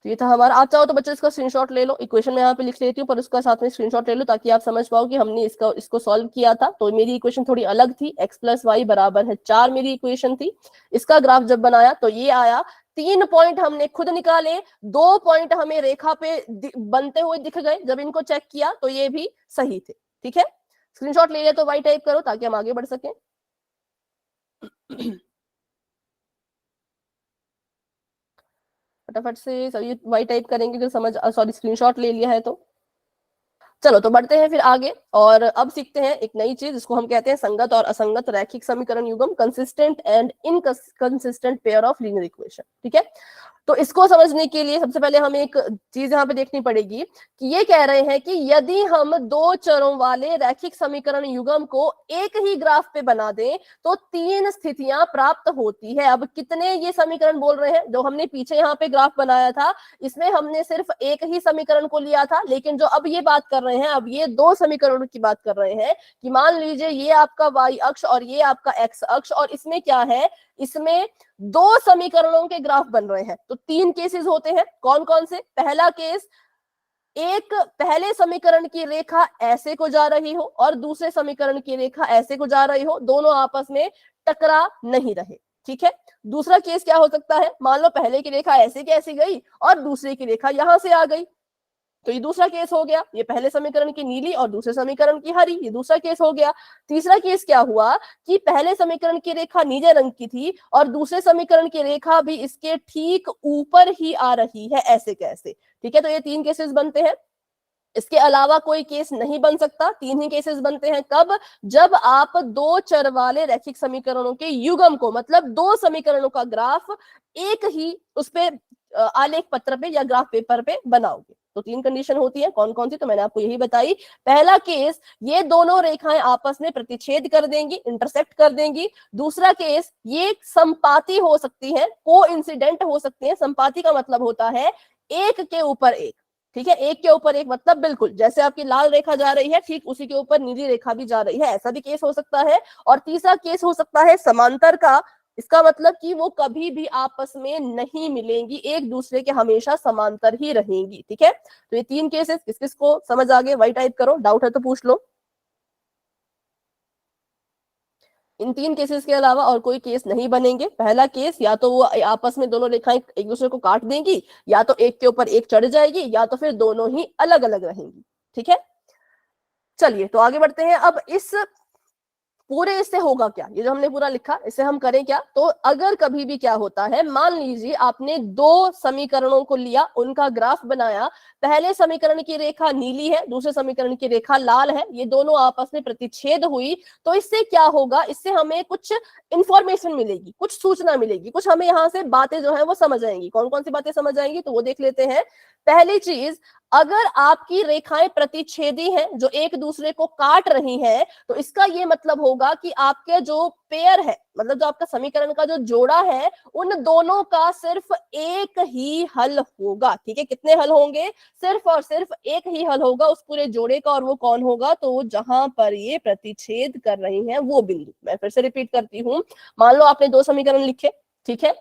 तो ये था हमारा। आप चाहो तो बच्चों इसका स्क्रीनशॉट ले लो, इक्वेशन में यहाँ पे लिख लेती हूँ, पर उसका साथ में स्क्रीनशॉट ले लो ताकि आप समझ पाओ कि हमने इसको सॉल्व किया था। तो मेरी इक्वेशन थोड़ी अलग थी, x + y बराबर है 4 मेरी इक्वेशन थी। इसका ग्राफ जब बनाया तो ये आया, 3 पॉइंट हमने खुद निकाले, 2 पॉइंट हमें रेखा पे बनते हुए दिख गए, जब इनको चेक किया तो ये भी सही थे। ठीक है, स्क्रीनशॉट ले ले तो y टाइप करो ताकि हम आगे बढ़ सकें। फटाफट से सभी y टाइप करेंगे जो समझ, सॉरी स्क्रीनशॉट ले लिया है तो। चलो तो बढ़ते हैं फिर आगे, और अब सीखते हैं एक नई चीज जिसको हम कहते हैं संगत और असंगत रैखिक समीकरण युग्म, consistent and inconsistent pair of linear equation. ठीक है, तो इसको समझने के लिए सबसे पहले हमें एक चीज यहाँ पे देखनी पड़ेगी कि ये कह रहे हैं कि यदि हम 2 चरों वाले रैखिक समीकरण युग्म को एक ही ग्राफ पे बना दें तो 3 स्थितियां प्राप्त होती है। अब कितने ये समीकरण बोल रहे हैं? जो हमने पीछे यहाँ पे ग्राफ बनाया था इसमें हमने सिर्फ एक ही समीकरण को लिया था, लेकिन जो अब ये बात कर रहे हैं, अब ये 2 समीकरणों की बात कर रहे हैं कि मान लीजिए ये आपका y अक्ष और ये आपका x अक्ष, और इसमें क्या है, इसमें 2 समीकरणों के ग्राफ बन रहे हैं। तो 3 केसेस होते हैं, कौन कौन से? पहला केस, एक पहले समीकरण की रेखा ऐसे को जा रही हो और दूसरे समीकरण की रेखा ऐसे को जा रही हो, दोनों आपस में टकरा नहीं रहे। ठीक है। दूसरा केस क्या हो सकता है, मान लो पहले की रेखा ऐसे की ऐसी गई और दूसरे की रेखा यहां से आ गई, तो ये दूसरा केस हो गया। ये पहले समीकरण की नीली और दूसरे समीकरण की हरी, ये दूसरा केस हो गया। तीसरा केस क्या हुआ कि पहले समीकरण की रेखा नीले रंग की थी और दूसरे समीकरण की रेखा भी इसके ठीक ऊपर ही आ रही है, ऐसे कैसे, ठीक है। तो ये 3 केसेस बनते हैं, इसके अलावा कोई केस नहीं बन सकता। 3 ही केसेस बनते हैं, कब, जब आप 2 चर वाले रैखिक समीकरणों के युग्म को, मतलब 2 समीकरणों का ग्राफ एक ही उस पे आलेख पत्र पे या ग्राफ पेपर पे बनाओगे। तो 3 कंडीशन होती है, कौन कौन सी, तो मैंने आपको यही बताई। पहला केस, ये दोनों रेखाएं आपस में प्रतिच्छेद कर देंगी, इंटरसेक्ट कर देंगी। दूसरा केस, ये संपाती हो सकती है, कोइंसिडेंट हो सकती है। संपाती का मतलब होता है एक के ऊपर एक, ठीक है। एक के ऊपर एक मतलब बिल्कुल जैसे आपकी लाल रेखा जा रही है ठीक उसी के ऊपर नीली रेखा भी जा रही है, ऐसा भी केस हो सकता है। और तीसरा केस हो सकता है समांतर का, इसका मतलब कि वो कभी भी आपस में नहीं मिलेंगी, एक दूसरे के हमेशा समांतर ही रहेंगी, ठीक है। तो ये 3 केसेस किस किस को समझ आ गए, वही टाइप करो, डाउट है तो पूछ लो। इन 3 केसेस के अलावा और कोई केस नहीं बनेंगे। पहला केस, या तो वो आपस में दोनों रेखाएं एक दूसरे को काट देंगी, या तो एक के ऊपर एक चढ़ जाएगी, या तो फिर दोनों ही अलग अलग रहेंगी, ठीक है। चलिए तो आगे बढ़ते हैं। अब इस पूरे इससे होगा क्या, ये जो हमने पूरा लिखा इससे हम करें क्या, तो अगर कभी भी क्या होता है, मान लीजिए आपने 2 समीकरणों को लिया, उनका ग्राफ बनाया, पहले समीकरण की रेखा नीली है, दूसरे समीकरण की रेखा लाल है, ये दोनों आपस में प्रतिच्छेद हुई, तो इससे क्या होगा, इससे हमें कुछ इंफॉर्मेशन मिलेगी, कुछ सूचना मिलेगी, कुछ हमें यहाँ से बातें जो है वो समझ आएंगी। कौन कौन सी बातें समझ आएंगी, तो वो देख लेते हैं। पहली चीज, अगर आपकी रेखाएं प्रतिच्छेदी हैं जो एक दूसरे को काट रही हैं, तो इसका ये मतलब होगा कि आपके जो पेयर है, मतलब जो आपका समीकरण का जो जोड़ा है, उन दोनों का सिर्फ एक ही हल होगा, ठीक है। कितने हल होंगे, सिर्फ और सिर्फ एक ही हल होगा उस पूरे जोड़े का, और वो कौन होगा, तो जहां पर ये प्रतिच्छेद कर रही हैं वो बिंदु। मैं फिर से रिपीट करती हूँ, मान लो आपने 2 समीकरण लिखे, ठीक है,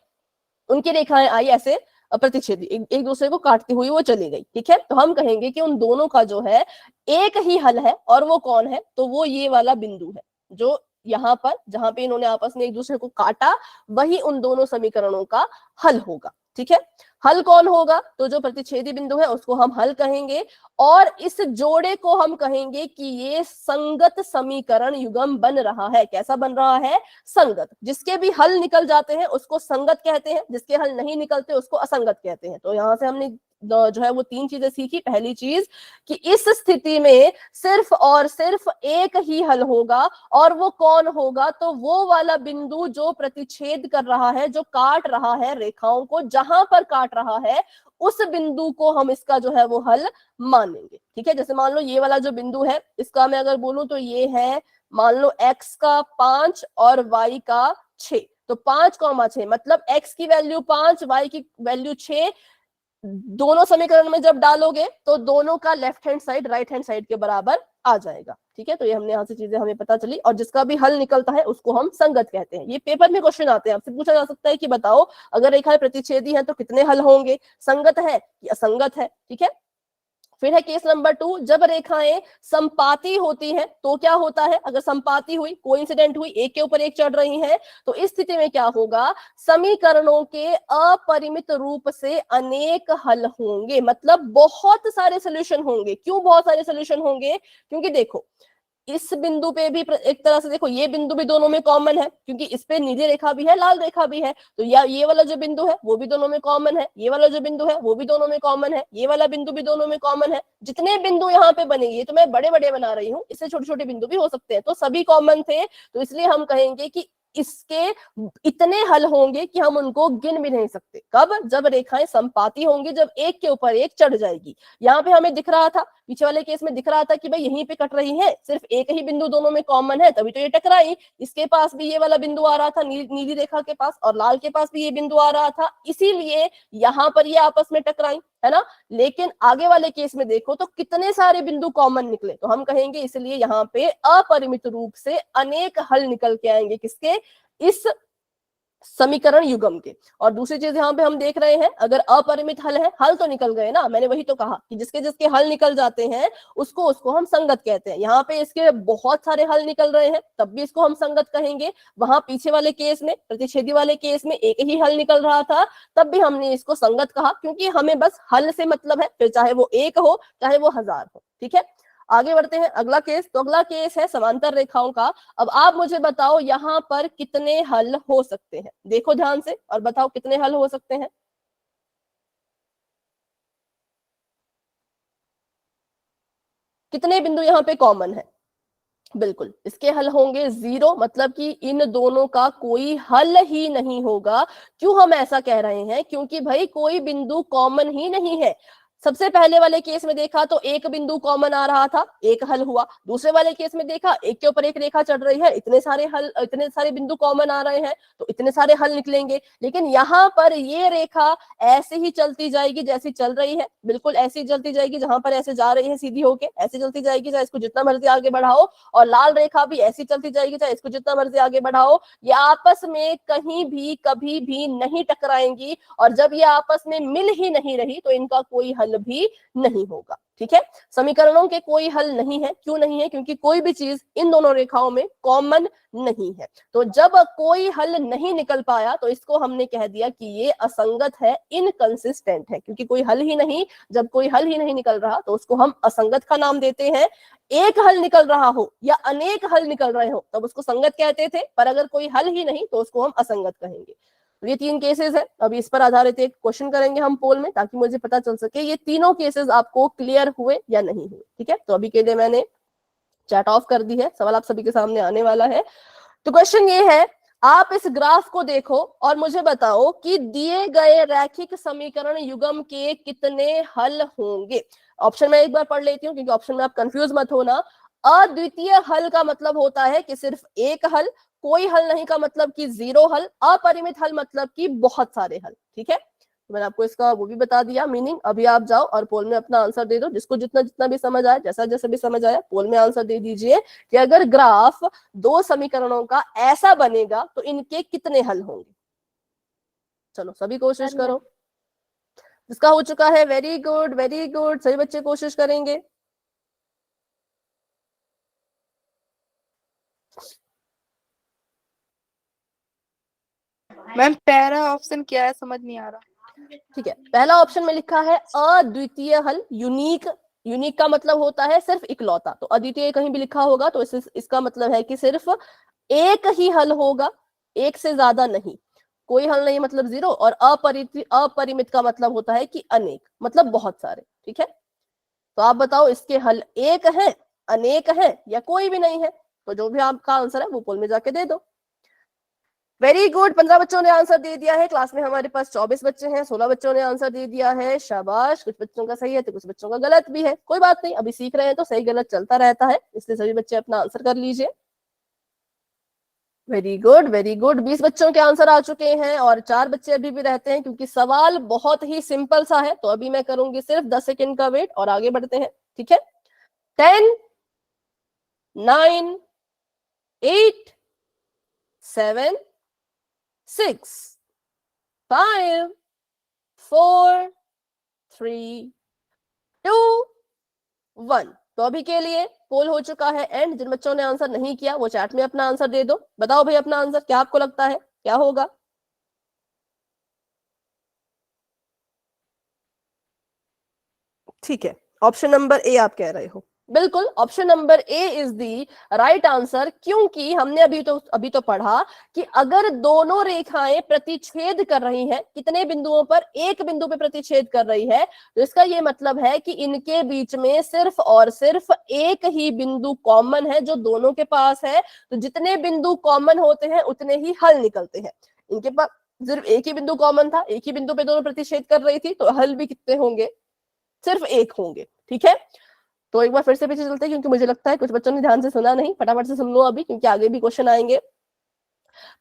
उनकी रेखाएं आई ऐसे प्रतिच्छेदी, एक दूसरे को काटती हुई वो चली गई, ठीक है। तो हम कहेंगे कि उन दोनों का जो है एक ही हल है, और वो कौन है, तो वो ये वाला बिंदु है, जो यहाँ पर जहां पे इन्होंने आपस में एक दूसरे को काटा, वही उन दोनों समीकरणों का हल होगा, ठीक है। हल कौन होगा, तो जो प्रतिच्छेदी बिंदु है उसको हम हल कहेंगे, और इस जोड़े को हम कहेंगे कि ये संगत समीकरण युग्म बन रहा है। कैसा बन रहा है, संगत। जिसके भी हल निकल जाते हैं उसको संगत कहते हैं, जिसके हल नहीं निकलते उसको असंगत कहते हैं। तो यहां से हमने जो है वो 3 चीजें सीखी। पहली चीज कि इस स्थिति में सिर्फ और सिर्फ एक ही हल होगा, और वो कौन होगा, तो वो वाला बिंदु जो प्रतिच्छेद कर रहा है, जो काट रहा है रेखाओं को, जहां पर काट रहा है उस बिंदु को हम इसका जो है वो हल मानेंगे, ठीक है। जैसे मान लो ये वाला जो बिंदु है, इसका मैं अगर बोलूं तो ये है, मान लो x का 5 और y का 6, तो 5,6 मतलब x की वैल्यू 5, y की वैल्यू 6, दोनों समीकरण में जब डालोगे तो दोनों का left hand side right hand side के बराबर आ जाएगा, ठीक है। तो ये हमने यहाँ से चीजें हमें पता चली, और जिसका भी हल निकलता है उसको हम संगत कहते हैं। ये पेपर में क्वेश्चन आते हैं, आपसे पूछा जा सकता है कि बताओ अगर रेखाएं प्रतिच्छेदी हैं तो कितने हल होंगे, संगत है या असंगत है, ठीक है। फिर है केस नंबर 2, जब रेखाएं संपाती होती हैं तो क्या होता है, अगर संपाती हुई, कोइंसिडेंट हुई, एक के ऊपर एक चढ़ रही हैं, तो इस स्थिति में क्या होगा, समीकरणों के अपरिमित रूप से अनेक हल होंगे, मतलब बहुत सारे सोल्यूशन होंगे। क्यों बहुत सारे सोल्यूशन होंगे, क्योंकि देखो इस बिंदु पे भी एक तरह से देखो, ये बिंदु भी दोनों में कॉमन है, क्योंकि इस पे नीली रेखा भी है, लाल रेखा भी है, तो या ये वाला जो बिंदु है वो भी दोनों में कॉमन है, ये वाला जो बिंदु है वो भी दोनों में कॉमन है, ये वाला बिंदु भी दोनों में कॉमन है। जितने बिंदु यहाँ पे बनेंगे, ये तो मैं बड़े बड़े बना रही हूँ, इससे छोटे छोटे बिंदु भी हो सकते हैं, तो सभी कॉमन थे, तो इसलिए हम कहेंगे कि इसके इतने हल होंगे कि हम उनको गिन भी नहीं सकते। कब, जब रेखाएं संपाती होंगी, जब एक के ऊपर एक चढ़ जाएगी। यहाँ पे हमें दिख रहा था, पीछे वाले केस में दिख रहा था कि भाई यहीं पे कट रही है, सिर्फ एक ही बिंदु दोनों में कॉमन है, तभी तो ये टकराई। इसके पास भी ये वाला बिंदु आ रहा था नीली रेखा के पास, और लाल के पास भी ये बिंदु आ रहा था, इसीलिए यहाँ पर ये आपस में टकराई, है ना। लेकिन आगे वाले केस में देखो तो कितने सारे बिंदु कॉमन निकले, तो हम कहेंगे इसलिए यहाँ पे अपरिमित रूप से अनेक हल निकल के आएंगे, किसके, इस समीकरण युग्म के। और दूसरी चीज यहाँ पे हम देख रहे हैं, अगर अपरिमित हल है, हल तो निकल गए ना, मैंने वही तो कहा कि जिसके जिसके हल निकल जाते हैं उसको उसको हम संगत कहते हैं। यहाँ पे इसके बहुत सारे हल निकल रहे हैं तब भी इसको हम संगत कहेंगे। वहां पीछे वाले केस में, प्रतिच्छेदी वाले केस में एक ही हल निकल रहा था, तब भी हमने इसको संगत कहा, क्योंकि हमें बस हल से मतलब है, फिर चाहे वो एक हो चाहे वो 1000 हो। ठीक है, आगे बढ़ते हैं अगला केस। तो अगला केस है समांतर रेखाओं का। अब आप मुझे बताओ यहाँ पर कितने हल हो सकते हैं, देखो ध्यान से और बताओ कितने हल हो सकते हैं। कितने बिंदु यहाँ पे कॉमन है? बिल्कुल इसके हल होंगे 0, मतलब कि इन दोनों का कोई हल ही नहीं होगा। क्यों हम ऐसा कह रहे हैं? क्योंकि भाई कोई बिंदु कॉमन ही नहीं है। सबसे पहले वाले केस में देखा तो एक बिंदु कॉमन आ रहा था, एक हल हुआ। दूसरे वाले केस में देखा एक के ऊपर एक रेखा चढ़ रही है, इतने सारे हल, इतने सारे बिंदु कॉमन आ रहे हैं, तो इतने सारे हल निकलेंगे। लेकिन यहाँ पर ये रेखा ऐसे ही चलती जाएगी जैसी चल रही है, बिल्कुल ऐसी ही चलती जाएगी, जहां पर ऐसे जा रही है सीधी होके ऐसे चलती जाएगी, चाहे इसको जितना मर्जी आगे बढ़ाओ। और लाल रेखा भी ऐसी चलती जाएगी, चाहे इसको जितना मर्जी आगे बढ़ाओ। ये आपस में कहीं भी कभी भी नहीं टकराएंगी, और जब ये आपस में मिल ही नहीं रही तो इनका कोई हल भी नहीं होगा। ठीक है, समीकरणों के कोई हल नहीं है। क्यों नहीं है? क्योंकि कोई भी चीज इन दोनों रेखाओं में कॉमन नहीं है। तो जब कोई हल नहीं निकल पाया तो इसको हमने कह दिया कि ये असंगत है, इनकंसिस्टेंट है। क्योंकि कोई हल ही नहीं, जब कोई हल ही नहीं निकल रहा तो उसको हम असंगत का नाम देते हैं। एक हल निकल रहा हो या अनेक हल निकल रहे हो तब उसको संगत कहते थे, पर अगर कोई हल ही नहीं तो उसको हम असंगत कहेंगे। तो ये 3 केसेस है। अभी इस पर आधारित एक क्वेश्चन करेंगे हम पोल में, ताकि मुझे पता चल सके ये तीनों केसेस आपको क्लियर हुए या नहीं हुए। ठीक है, तो अभी के लिए मैंने चैट ऑफ कर दी है, सवाल आप सभी के सामने आने वाला है। तो क्वेश्चन ये है, आप इस ग्राफ को देखो और मुझे बताओ कि दिए गए रैखिक समीकरण युग्म के कितने हल होंगे। ऑप्शन में एक बार पढ़ लेती हूँ, क्योंकि ऑप्शन में आप कंफ्यूज मत होना। अद्वितीय हल का मतलब होता है कि सिर्फ एक हल, कोई हल नहीं का मतलब कि 0 हल, अपरिमित हल मतलब कि बहुत सारे हल। ठीक है, तो मैंने आपको इसका वो भी बता दिया मीनिंग। अभी आप जाओ और पोल में अपना आंसर दे दो, जिसको जितना जितना भी समझ आया, जैसा जैसा भी समझ आया पोल में आंसर दे दीजिए कि अगर ग्राफ 2 समीकरणों का ऐसा बनेगा तो इनके कितने हल होंगे। चलो सभी कोशिश करो। जिसका हो चुका है वेरी गुड, वेरी गुड, सभी बच्चे कोशिश करेंगे। मैम पहला ऑप्शन क्या है, समझ नहीं आ रहा। ठीक है, पहला ऑप्शन में लिखा है अद्वितीय हल, यूनिक। यूनिक का मतलब होता है सिर्फ इकलौता, तो अद्वितीय कहीं भी लिखा होगा तो इसका मतलब है कि सिर्फ एक ही हल होगा, एक से ज्यादा नहीं। कोई हल नहीं मतलब 0, और अपरिमित का मतलब होता है कि अनेक, मतलब बहुत सारे। ठीक है, तो आप बताओ इसके हल एक है, अनेक है, या कोई भी नहीं है। तो जो भी आपका आंसर है वो पोल में जाके दे दो। वेरी गुड, 15 बच्चों ने आंसर दे दिया है। क्लास में हमारे पास 24 बच्चे हैं, 16 बच्चों ने आंसर दे दिया है। शाबाश, कुछ बच्चों का सही है तो कुछ बच्चों का गलत भी है, कोई बात नहीं, अभी सीख रहे हैं तो सही गलत चलता रहता है, इसलिए सभी बच्चे अपना आंसर कर लीजिए। वेरी गुड, वेरी गुड, 20 बच्चों के आंसर आ चुके हैं और 4 बच्चे अभी भी रहते हैं, क्योंकि सवाल बहुत ही सिंपल सा है। तो अभी मैं करूंगी सिर्फ 10 सेकेंड का वेट और आगे बढ़ते हैं। ठीक है, 10, 9, 8, 7, 6, 5, 4, 3, 2, 1। तो अभी के लिए पोल हो चुका है एंड। जिन बच्चों ने आंसर नहीं किया वो चैट में अपना आंसर दे दो। बताओ भाई अपना आंसर, क्या आपको लगता है क्या होगा? ठीक है, ऑप्शन नंबर ए आप कह रहे हो। बिल्कुल, option number A is the right answer, क्योंकि हमने अभी तो पढ़ा कि अगर दोनों रेखाएं प्रतिच्छेद कर रही हैं, कितने बिंदुओं पर? एक बिंदु पे प्रतिच्छेद कर रही है, तो इसका ये मतलब है कि इनके बीच में सिर्फ और सिर्फ एक ही बिंदु कॉमन है जो दोनों के पास है। तो जितने बिंदु कॉमन होते हैं उतने ही हल निकलते हैं। इनके पास सिर्फ एक ही बिंदु कॉमन था, एक ही बिंदु पे दोनों प्रतिच्छेद कर रही थी, तो हल भी कितने होंगे? सिर्फ एक होंगे। ठीक है, तो एक बार फिर से पीछे चलते हैं, क्योंकि मुझे लगता है कुछ बच्चों ने ध्यान से सुना नहीं। फटाफट से सुन लो अभी, क्योंकि आगे भी क्वेश्चन आएंगे।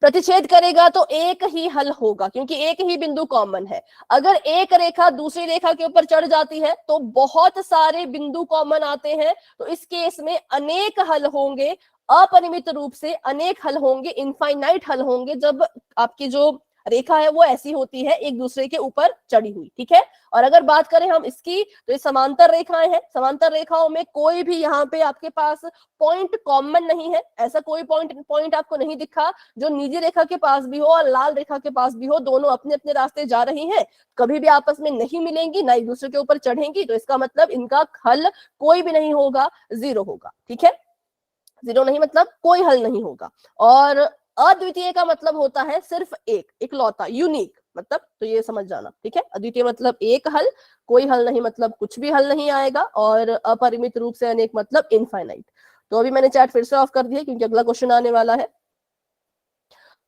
प्रतिच्छेद करेगा तो एक ही हल होगा, क्योंकि एक ही बिंदु कॉमन है। अगर एक रेखा दूसरी रेखा के ऊपर चढ़ जाती है तो बहुत सारे बिंदु कॉमन आते हैं, तो इस केस में अनेक हल होंगे। अपरिमित रूप से अनेक हल होंगे, इनफाइनाइट हल होंगे जब आपकी जो रेखा है वो ऐसी होती है एक दूसरे के ऊपर चढ़ी हुई, ठीक है। और अगर बात करें हम इसकी तो ये समांतर रेखाएं हैं, समांतर रेखाओं में कोई भी यहाँ पे आपके पास पॉइंट कॉमन नहीं है, ऐसा कोई पॉइंट आपको नहीं दिखा जो नीली रेखा के पास भी हो और लाल रेखा के पास भी हो, दोनों अपने अपने रास्ते जा रही हैं, कभी भी आपस में नहीं मिलेंगी, ना एक दूसरे के ऊपर चढ़ेंगी, तो इसका मतलब इनका हल कोई भी नहीं होगा, जीरो होगा, ठीक है। जीरो नहीं मतलब कोई हल नहीं होगा। और अद्वितीय का मतलब होता है सिर्फ एक, इकलौता, यूनिक मतलब, तो ये समझ जाना, ठीक है। अद्वितीय मतलब एक हल, कोई हल नहीं मतलब कुछ भी हल नहीं आएगा, और अपरिमित रूप से अनेक मतलब इनफाइनाइट। तो अभी मैंने चैट फिर से ऑफ कर दिया क्योंकि अगला क्वेश्चन आने वाला है।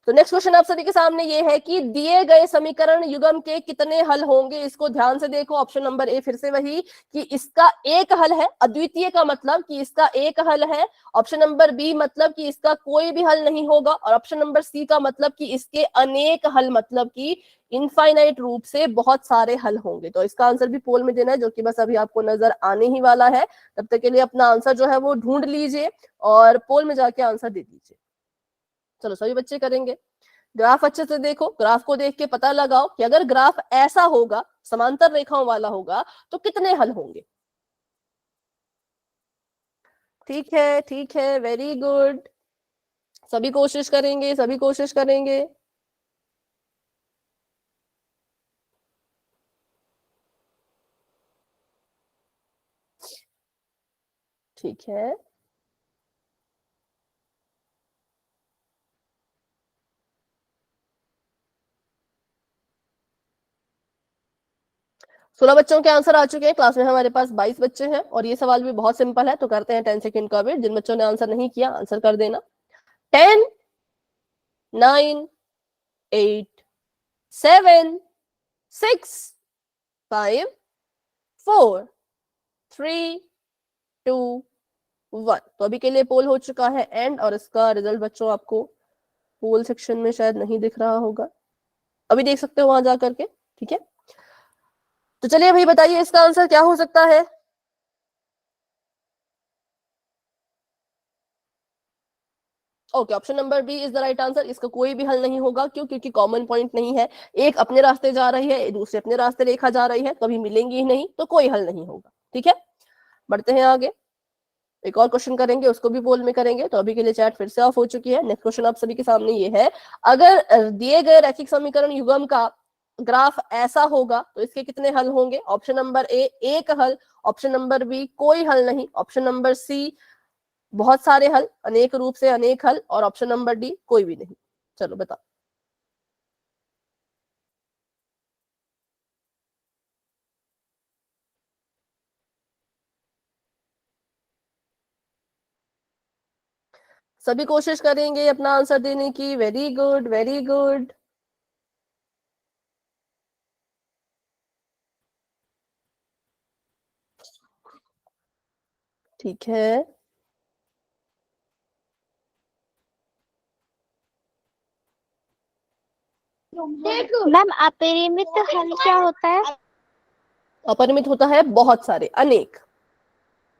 तो नेक्स्ट क्वेश्चन आप सभी के सामने ये है कि दिए गए समीकरण युग्म के कितने हल होंगे। इसको ध्यान से देखो, ऑप्शन नंबर ए फिर से वही कि इसका एक हल है, अद्वितीय का मतलब कि इसका एक हल है, ऑप्शन नंबर बी मतलब कि इसका कोई भी हल नहीं होगा, और ऑप्शन नंबर सी का मतलब कि इसके अनेक हल मतलब कि इनफाइनाइट रूप से बहुत सारे हल होंगे। तो इसका आंसर भी पोल में देना है, जो कि बस अभी आपको नजर आने ही वाला है। तब तक के लिए अपना आंसर जो है वो ढूंढ लीजिए और पोल में जाके आंसर दे दीजिए। चलो सभी बच्चे करेंगे। ग्राफ अच्छे से देखो, ग्राफ को देख के पता लगाओ कि अगर ग्राफ ऐसा होगा, समांतर रेखाओं वाला होगा, तो कितने हल होंगे। ठीक है, ठीक है, वेरी गुड। सभी कोशिश करेंगे, सभी कोशिश करेंगे। ठीक है, सोलह बच्चों के आंसर आ चुके हैं। क्लास में हमारे पास 22 बच्चे हैं और ये सवाल भी बहुत सिंपल है, तो करते हैं 10 सेकंड का वेट। जिन बच्चों ने आंसर नहीं किया आंसर कर देना। 10, 9, 8, 7, 6, 5, 4, 3, 2, 1। तो अभी के लिए पोल हो चुका है एंड, और इसका रिजल्ट बच्चों आपको पोल सेक्शन में शायद नहीं दिख रहा होगा, अभी देख सकते हो वहां जा करके, ठीक है। तो चलिए भाई बताइए इसका आंसर क्या हो सकता है। Okay, option number B is the right answer. इसका कोई भी हल नहीं होगा, क्यों? क्योंकि कॉमन पॉइंट नहीं है, एक अपने रास्ते जा रही है, दूसरे अपने रास्ते रेखा जा रही है, कभी मिलेंगी ही नहीं, तो कोई हल नहीं होगा, ठीक है। बढ़ते हैं आगे, एक और क्वेश्चन करेंगे, उसको भी पोल में करेंगे। तो अभी के लिए चैट फिर से ऑफ हो चुकी है। नेक्स्ट क्वेश्चन आप सभी के सामने ये है, अगर दिए गए रैखिक समीकरण युग्म का ग्राफ ऐसा होगा तो इसके कितने हल होंगे। ऑप्शन नंबर ए एक हल, ऑप्शन नंबर बी कोई हल नहीं, ऑप्शन नंबर सी बहुत सारे हल, अनेक रूप से अनेक हल, और ऑप्शन नंबर डी कोई भी नहीं। चलो बताओ। सभी कोशिश करेंगे अपना आंसर देने की। Very good, very good. ठीक है, मैम अपरिमित हल क्या होता है? अपरिमित होता है बहुत सारे, अनेक,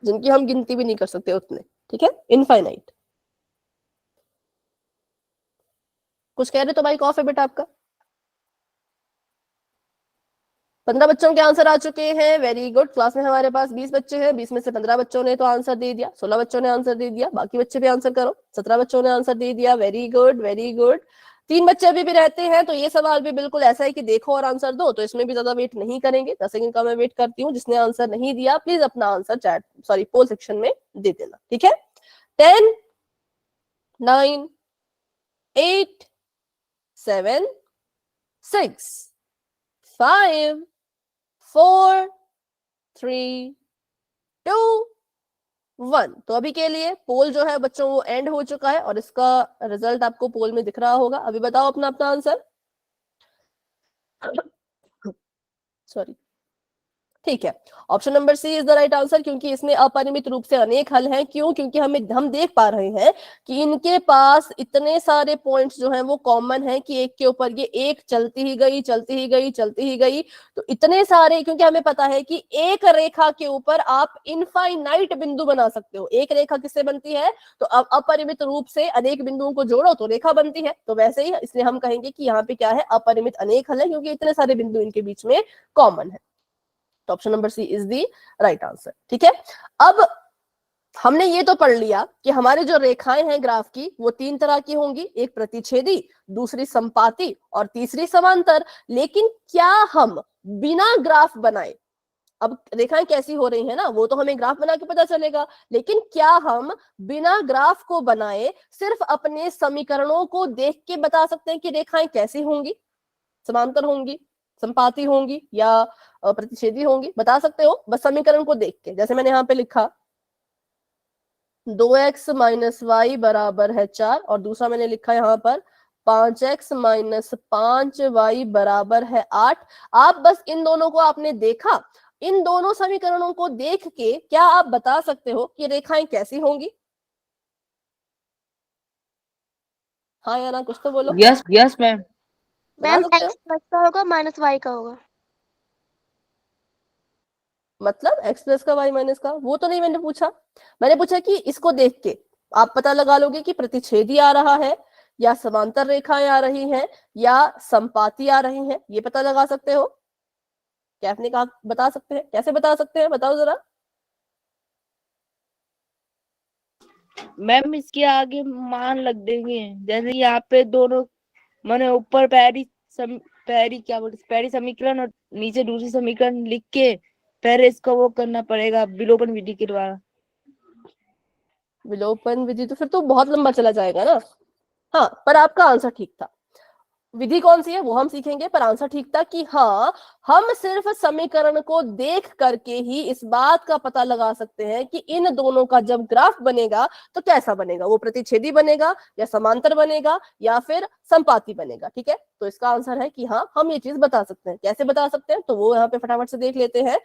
जिनकी हम गिनती भी नहीं कर सकते उतने, ठीक है, इनफाइनाइट। कुछ कह रहे तो भाई ऑफ है बेटा आपका। 15 बच्चों के आंसर आ चुके हैं, वेरी गुड। क्लास में हमारे पास 20 बच्चे हैं, 20 में से 15 बच्चों ने तो आंसर दे दिया, 16 बच्चों ने आंसर दे दिया, बाकी बच्चे भी आंसर करो। 17 बच्चों ने आंसर दे दिया, वेरी गुड, वेरी गुड। 3 बच्चे अभी भी रहते हैं, तो ये सवाल भी बिल्कुल ऐसा है कि देखो और आंसर दो, तो इसमें भी ज्यादा वेट नहीं करेंगे। 10 सेकंड का मैं वेट करती हूँ। जिसने आंसर नहीं दिया प्लीज अपना answer chat sorry poll section में दे देना, ठीक है। 10, 9, 8, 7, 6, 5, 4, 3, 2, 1। तो अभी के लिए पोल जो है बच्चों वो एंड हो चुका है और इसका रिजल्ट आपको पोल में दिख रहा होगा। अभी बताओ अपना अपना आंसर। सॉरी, ठीक है, option number C is the right answer, क्योंकि इसमें अपरिमित रूप से अनेक हल हैं। क्यों? क्योंकि हम देख पा रहे हैं कि इनके पास इतने सारे पॉइंट्स जो हैं वो कॉमन है कि एक के ऊपर ये एक चलती ही गई, चलती ही गई, चलती ही गई। तो इतने सारे, क्योंकि हमें पता है कि एक रेखा के ऊपर आप इनफाइनाइट बिंदु बना सकते हो। एक रेखा किससे बनती है? तो अब अपरिमित रूप से अनेक बिंदुओं को जोड़ो तो रेखा बनती है। तो वैसे ही इसलिए हम कहेंगे कि यहाँ पे क्या है, अपरिमित अनेक हल है, क्योंकि इतने सारे बिंदु इनके बीच में कॉमन है। तो option number C is the right answer. ठीक है, अब हमने ये तो पढ़ लिया कि हमारे जो रेखाएं हैं ग्राफ की वो तीन तरह की होंगी, एक प्रतिच्छेदी, दूसरी संपाती और तीसरी समांतर। लेकिन क्या हम बिना ग्राफ बनाए, अब रेखाएं कैसी हो रही है ना वो तो हमें ग्राफ बना के पता चलेगा, लेकिन क्या हम बिना ग्राफ को बनाए सिर्फ अपने समीकरणों को देख के बता सकते हैं कि रेखाएं कैसी होंगी, समांतर होंगी, संपाती होंगी या प्रतिच्छेदी होंगी? बता सकते हो बस समीकरण को देख के। जैसे मैंने यहाँ पे लिखा 2x माइनस वाई बराबर है 4, और दूसरा मैंने लिखा यहाँ पर 5x माइनस 5y बराबर है 8। आप बस इन दोनों को आपने देखा, इन दोनों समीकरणों को देख के क्या आप बता सकते हो कि रेखाएं कैसी होंगी? हाँ या ना, कुछ तो बोलो। Yes yes ma'am. बता मैम सकते हो? x प्लस का होगा माइनस y का होगा। मतलब x प्लस का y माइनस का, वो तो नहीं मैंने पूछा। मैंने पूछा कि इसको देख के आप पता लगा लोगे कि प्रतिच्छेदी आ रहा है या समांतर रेखाएं आ रही हैं या संपाती आ रही हैं, ये पता लगा सकते हो? क्या आपने कहा बता सकते हैं? कैसे बता सकते हैं, बताओ जरा। मैम इसके आगे मान लग देंगे, जैसे यहाँ पे दोनों मैंने ऊपर पैरी समीकरण और नीचे दूसरी समीकरण लिख के पहले इसको वो करना पड़ेगा विलोपन विधि के द्वारा। विलोपन विधि तो फिर तो बहुत लंबा चला जाएगा ना। हाँ, पर आपका आंसर ठीक था। विधि कौन सी है वो हम सीखेंगे, पर आंसर ठीक था कि हाँ, हम सिर्फ समीकरण को देख करके ही इस बात का पता लगा सकते हैं कि इन दोनों का जब ग्राफ बनेगा तो कैसा बनेगा, वो प्रतिच्छेदी बनेगा या समांतर बनेगा या फिर संपाती बनेगा। ठीक है, तो इसका आंसर है कि हाँ, हम ये चीज बता सकते हैं। कैसे बता सकते हैं तो वो यहाँ पे फटाफट से देख लेते हैं।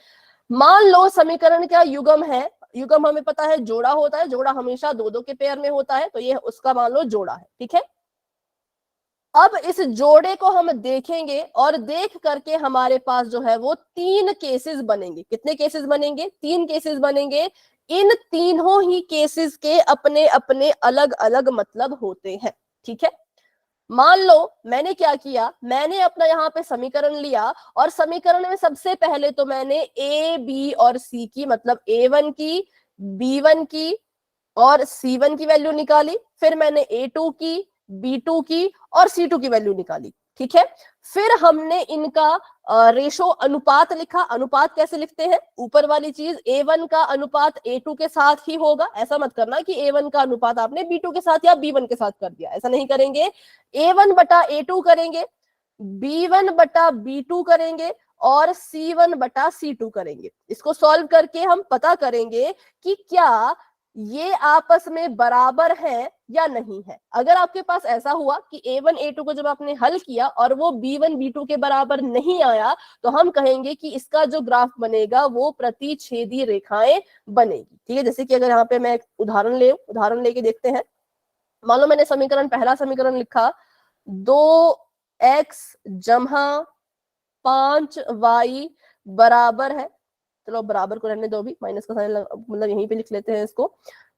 मान लो समीकरण का युग्म है, युग्म हमें पता है जोड़ा होता है, जोड़ा हमेशा दो दो के पेयर में होता है, तो ये उसका मान लो जोड़ा है। ठीक है, अब इस जोड़े को हम देखेंगे और देख करके हमारे पास जो है वो तीन केसेस बनेंगे। कितने केसेस बनेंगे? तीन केसेस बनेंगे। इन तीनों ही केसेस के अपने अपने अलग अलग मतलब होते हैं। ठीक है, मान लो मैंने क्या किया, मैंने अपना यहाँ पे समीकरण लिया और समीकरण में सबसे पहले तो मैंने ए बी और सी की, मतलब A1 की, B1 की और C1 की वैल्यू निकाली। फिर मैंने A2 की, B2 की और C2 की वैल्यू निकाली। ठीक है, फिर हमने इनका रेशो अनुपात लिखा। अनुपात कैसे लिखते हैं? ऊपर वाली चीज A1 का अनुपात A2 के साथ ही होगा। ऐसा मत करना कि A1 का अनुपात आपने B2 के साथ या B1 के साथ कर दिया, ऐसा नहीं करेंगे। A1 बटा A2 करेंगे, B1 बटा B2 करेंगे और C1 बटा C2 करेंगे। इसको सॉल्व करके हम पता करेंगे कि क्या ये आपस में बराबर है या नहीं है। अगर आपके पास ऐसा हुआ कि A1 A2 को जब आपने हल किया और वो B1 B2 के बराबर नहीं आया, तो हम कहेंगे कि इसका जो ग्राफ बनेगा वो प्रतिच्छेदी रेखाएं बनेगी। ठीक है, जैसे कि अगर यहाँ पे मैं उदाहरण लेके देखते हैं। मान लो मैंने पहला समीकरण लिखा 2x जमा 5y बराबर है, चलो बराबर को रहने दो, भी माइनस का साइन मतलब यहीं पे लिख लेते हैं इसको,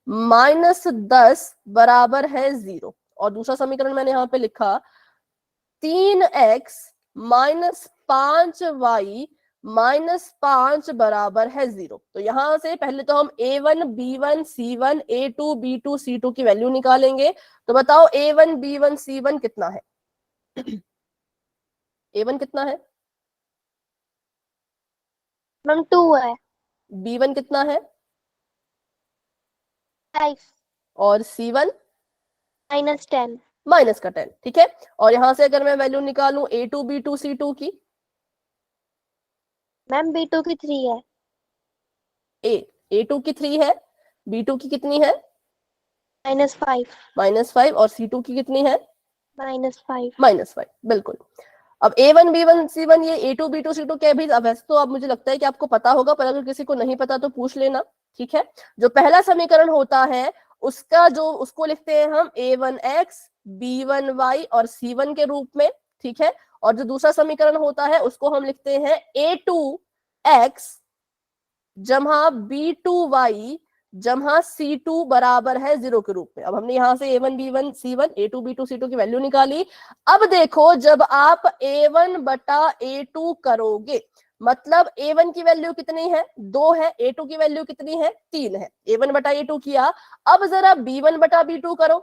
-10 बराबर है 0। और दूसरा समीकरण मैंने यहाँ पे लिखा 3x माइनस 5y -5 बराबर है 0। तो यहां से पहले तो हम A1 B1 C1 A2 B2 C2 की वैल्यू निकालेंगे। तो बताओ A1 B1 C1 कितना है? A1 कितना है? मैम 2 है। B1 कितना है? 5 और C1 -10। माइनस का 10। ठीक है, और यहां से अगर मैं वैल्यू निकालूं A2 B2 C2 की, मैम B2 की 3 है। A2 की 3 है, B2 की कितनी है? -5 -5, और C2 की कितनी है? -5। -5, बिल्कुल। अब A1 B1 C1 ये A2 B2 C2 क्या है भाई? अब वैसे तो अब मुझे लगता है कि आपको पता होगा, पर अगर किसी को नहीं पता तो पूछ लेना, ठीक है। जो पहला समीकरण होता है उसका जो उसको लिखते हैं हम A1x B1y और C1 के रूप में, ठीक है। और जो दूसरा समीकरण होता है उसको हम लिखते हैं A2x जमा B2y जमा C2 बराबर है 0 के रूप में। अब हमने यहां से A1 B1 C1 A2 B2 C2 की वैल्यू निकाली। अब देखो जब आप A1 बटा A2 करोगे, मतलब A1 की वैल्यू कितनी है? 2 है। A2 की वैल्यू कितनी है? 3 है। A1 बटा A2 किया। अब जरा B1 बटा B2 करो,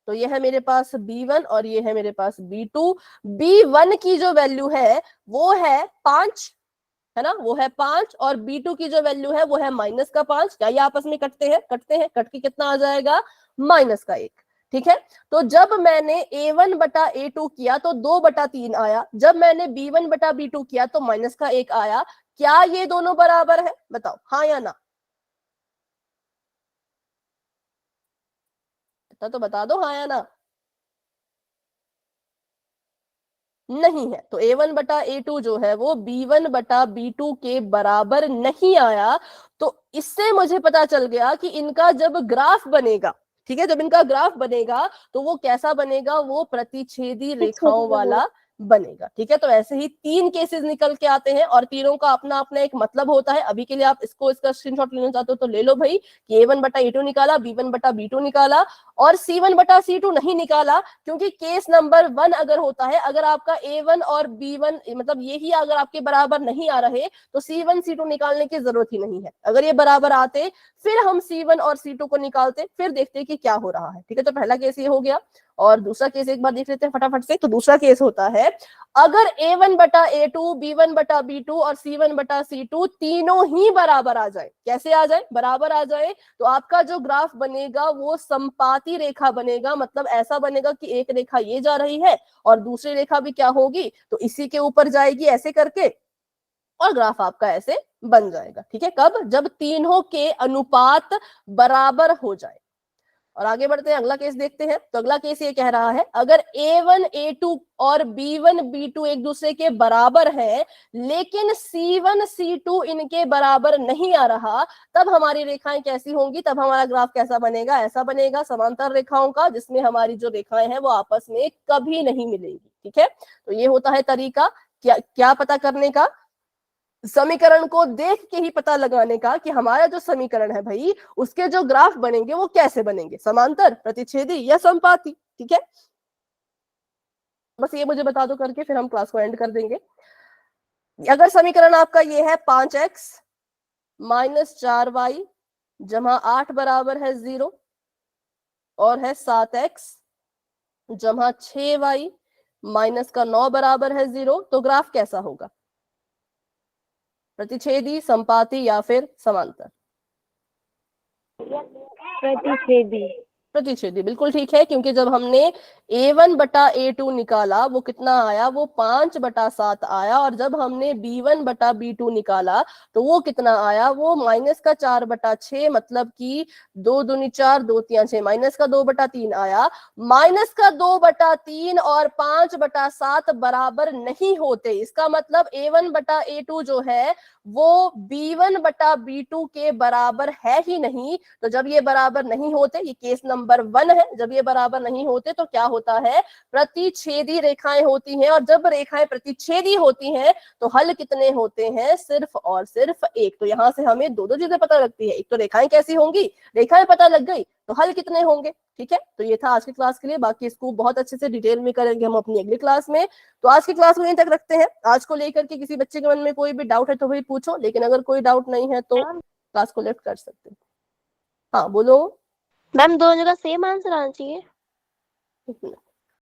तो ये है मेरे पास B1 और ये है मेरे पास B2। B1 की जो वैल्यू है वो है 5, है ना, वो है 5, और B2 की जो वैल्यू है वो है माइनस का 5। क्या ये आपस में कटते हैं? कटते हैं। कट के कितना आ जाएगा? माइनस का 1, ठीक है। तो जब मैंने A1 बटा A2 किया तो 2 बटा 3 आया। जब मैंने B1 बटा B2 किया तो माइनस का 1 आया। क्या ये दोनों बराबर है? बताओ हाँ या ना। तो बता दो हाँ या ना। नहीं है। तो A1 बटा A2 जो है वो B1 बटा B2 के बराबर नहीं आया। तो इससे मुझे पता चल गया कि इनका जब ग्राफ बनेगा, ठीक है, जब इनका ग्राफ बनेगा तो वो कैसा बनेगा? वो प्रतिच्छेदी रेखाओं वाला बनेगा, ठीक है। तो ऐसे ही 3 केसेस निकल के आते हैं और तीनों का अपना अपना एक मतलब होता है। अभी के लिए आप इसका स्क्रीनशॉट लेना चाहते हो तो ले लो भाई, कि A1 बटा A2 निकाला, B1 बटा B2 निकाला और C1 बटा C2 नहीं निकाला, क्योंकि केस नंबर 1 अगर होता है, अगर आपका A1 और B1 मतलब यही अगर आपके बराबर नहीं आ रहे तो C1 C2 निकालने की जरूरत ही नहीं है। अगर ये बराबर आते फिर हम C1 और C2 को निकालते, फिर देखते कि क्या हो रहा है, ठीक है। तो पहला केस ये हो गया। और दूसरा केस एक बार देख लेते हैं फटाफट से। तो दूसरा केस होता है अगर A1 बटा A2 B1 बटा B2 और C1 बटा C2 तीनों ही बराबर आ जाए। कैसे आ जाए? बराबर आ जाए तो आपका जो ग्राफ बनेगा वो संपाती रेखा बनेगा। मतलब ऐसा बनेगा कि एक रेखा ये जा रही है और दूसरी रेखा भी क्या होगी? तो इसी के ऊपर जाएगी ऐसे करके, और ग्राफ आपका ऐसे बन जाएगा, ठीक है। कब? जब तीनों के अनुपात बराबर हो जाए। और आगे बढ़ते हैं, अगला केस देखते हैं। तो अगला केस ये कह रहा है अगर A1 A2 और B1 B2 एक दूसरे के बराबर है लेकिन C1 C2 इनके बराबर नहीं आ रहा, तब हमारी रेखाएं कैसी होंगी? तब हमारा ग्राफ कैसा बनेगा? ऐसा बनेगा समांतर रेखाओं का, जिसमें हमारी जो रेखाएं हैं वो आपस में कभी नहीं मिलेंगी, ठीक है। तो ये होता है तरीका क्या पता करने का? समीकरण को देख के ही पता लगाने का कि हमारा जो समीकरण है भाई उसके जो ग्राफ बनेंगे वो कैसे बनेंगे, समांतर, प्रतिच्छेदी या संपाती, ठीक है। बस ये मुझे बता दो करके, फिर हम क्लास को एंड कर देंगे। अगर समीकरण आपका ये है 5x माइनस 4y जमा 8 बराबर है 0 और है 7x जमा 6y माइनस का 9 बराबर है 0, तो ग्राफ कैसा होगा? प्रतिच्छेदी, संपाती या फिर समांतर? प्रतिच्छेदी। प्रतिच्छेदी, बिल्कुल ठीक है। क्योंकि जब हमने A1 बटा A2 निकाला वो कितना आया? वो 5 बटा 7 आया। और जब हमने B1 बटा B2 निकाला तो वो कितना आया? वो माइनस का 4 बटा 6, मतलब कि 2 दूनी 4 2 3 6, माइनस का 2 बटा 3 आया। माइनस का 2 बटा 3 और 5 बटा 7 बराबर नहीं होते। इसका मतलब A1 बटा A2 जो है वो B1 बटा B2 के बराबर है ही नहीं। तो जब ये बराबर नहीं होते, ये केस नंबर 1 है, जब ये बराबर नहीं होते तो क्या होता है? प्रतिच्छेदी रेखाएं होती हैं। और जब रेखाएं प्रतिच्छेदी होती हैं तो हल कितने होते हैं? सिर्फ और सिर्फ एक। तो यहां से हमें दो चीजें पता लगती है, एक तो रेखाएं कैसी होंगी, रेखाएं पता लग गई तो हल कितने होंगे, ठीक है। तो ये था आज की क्लास के लिए। बाकी इसको बहुत अच्छे से डिटेल में करेंगे हम अपनी अगली क्लास में। तो आज की क्लास को यहीं तक रखते हैं। आज को लेकर के किसी बच्चे के मन में कोई भी डाउट है तो भाई पूछो, लेकिन अगर कोई डाउट नहीं है तो क्लास को लेफ्ट कर सकते हैं। हाँ बोलो। मैम दोनों जगह सेम आंसर आना चाहिए। एक मिनट।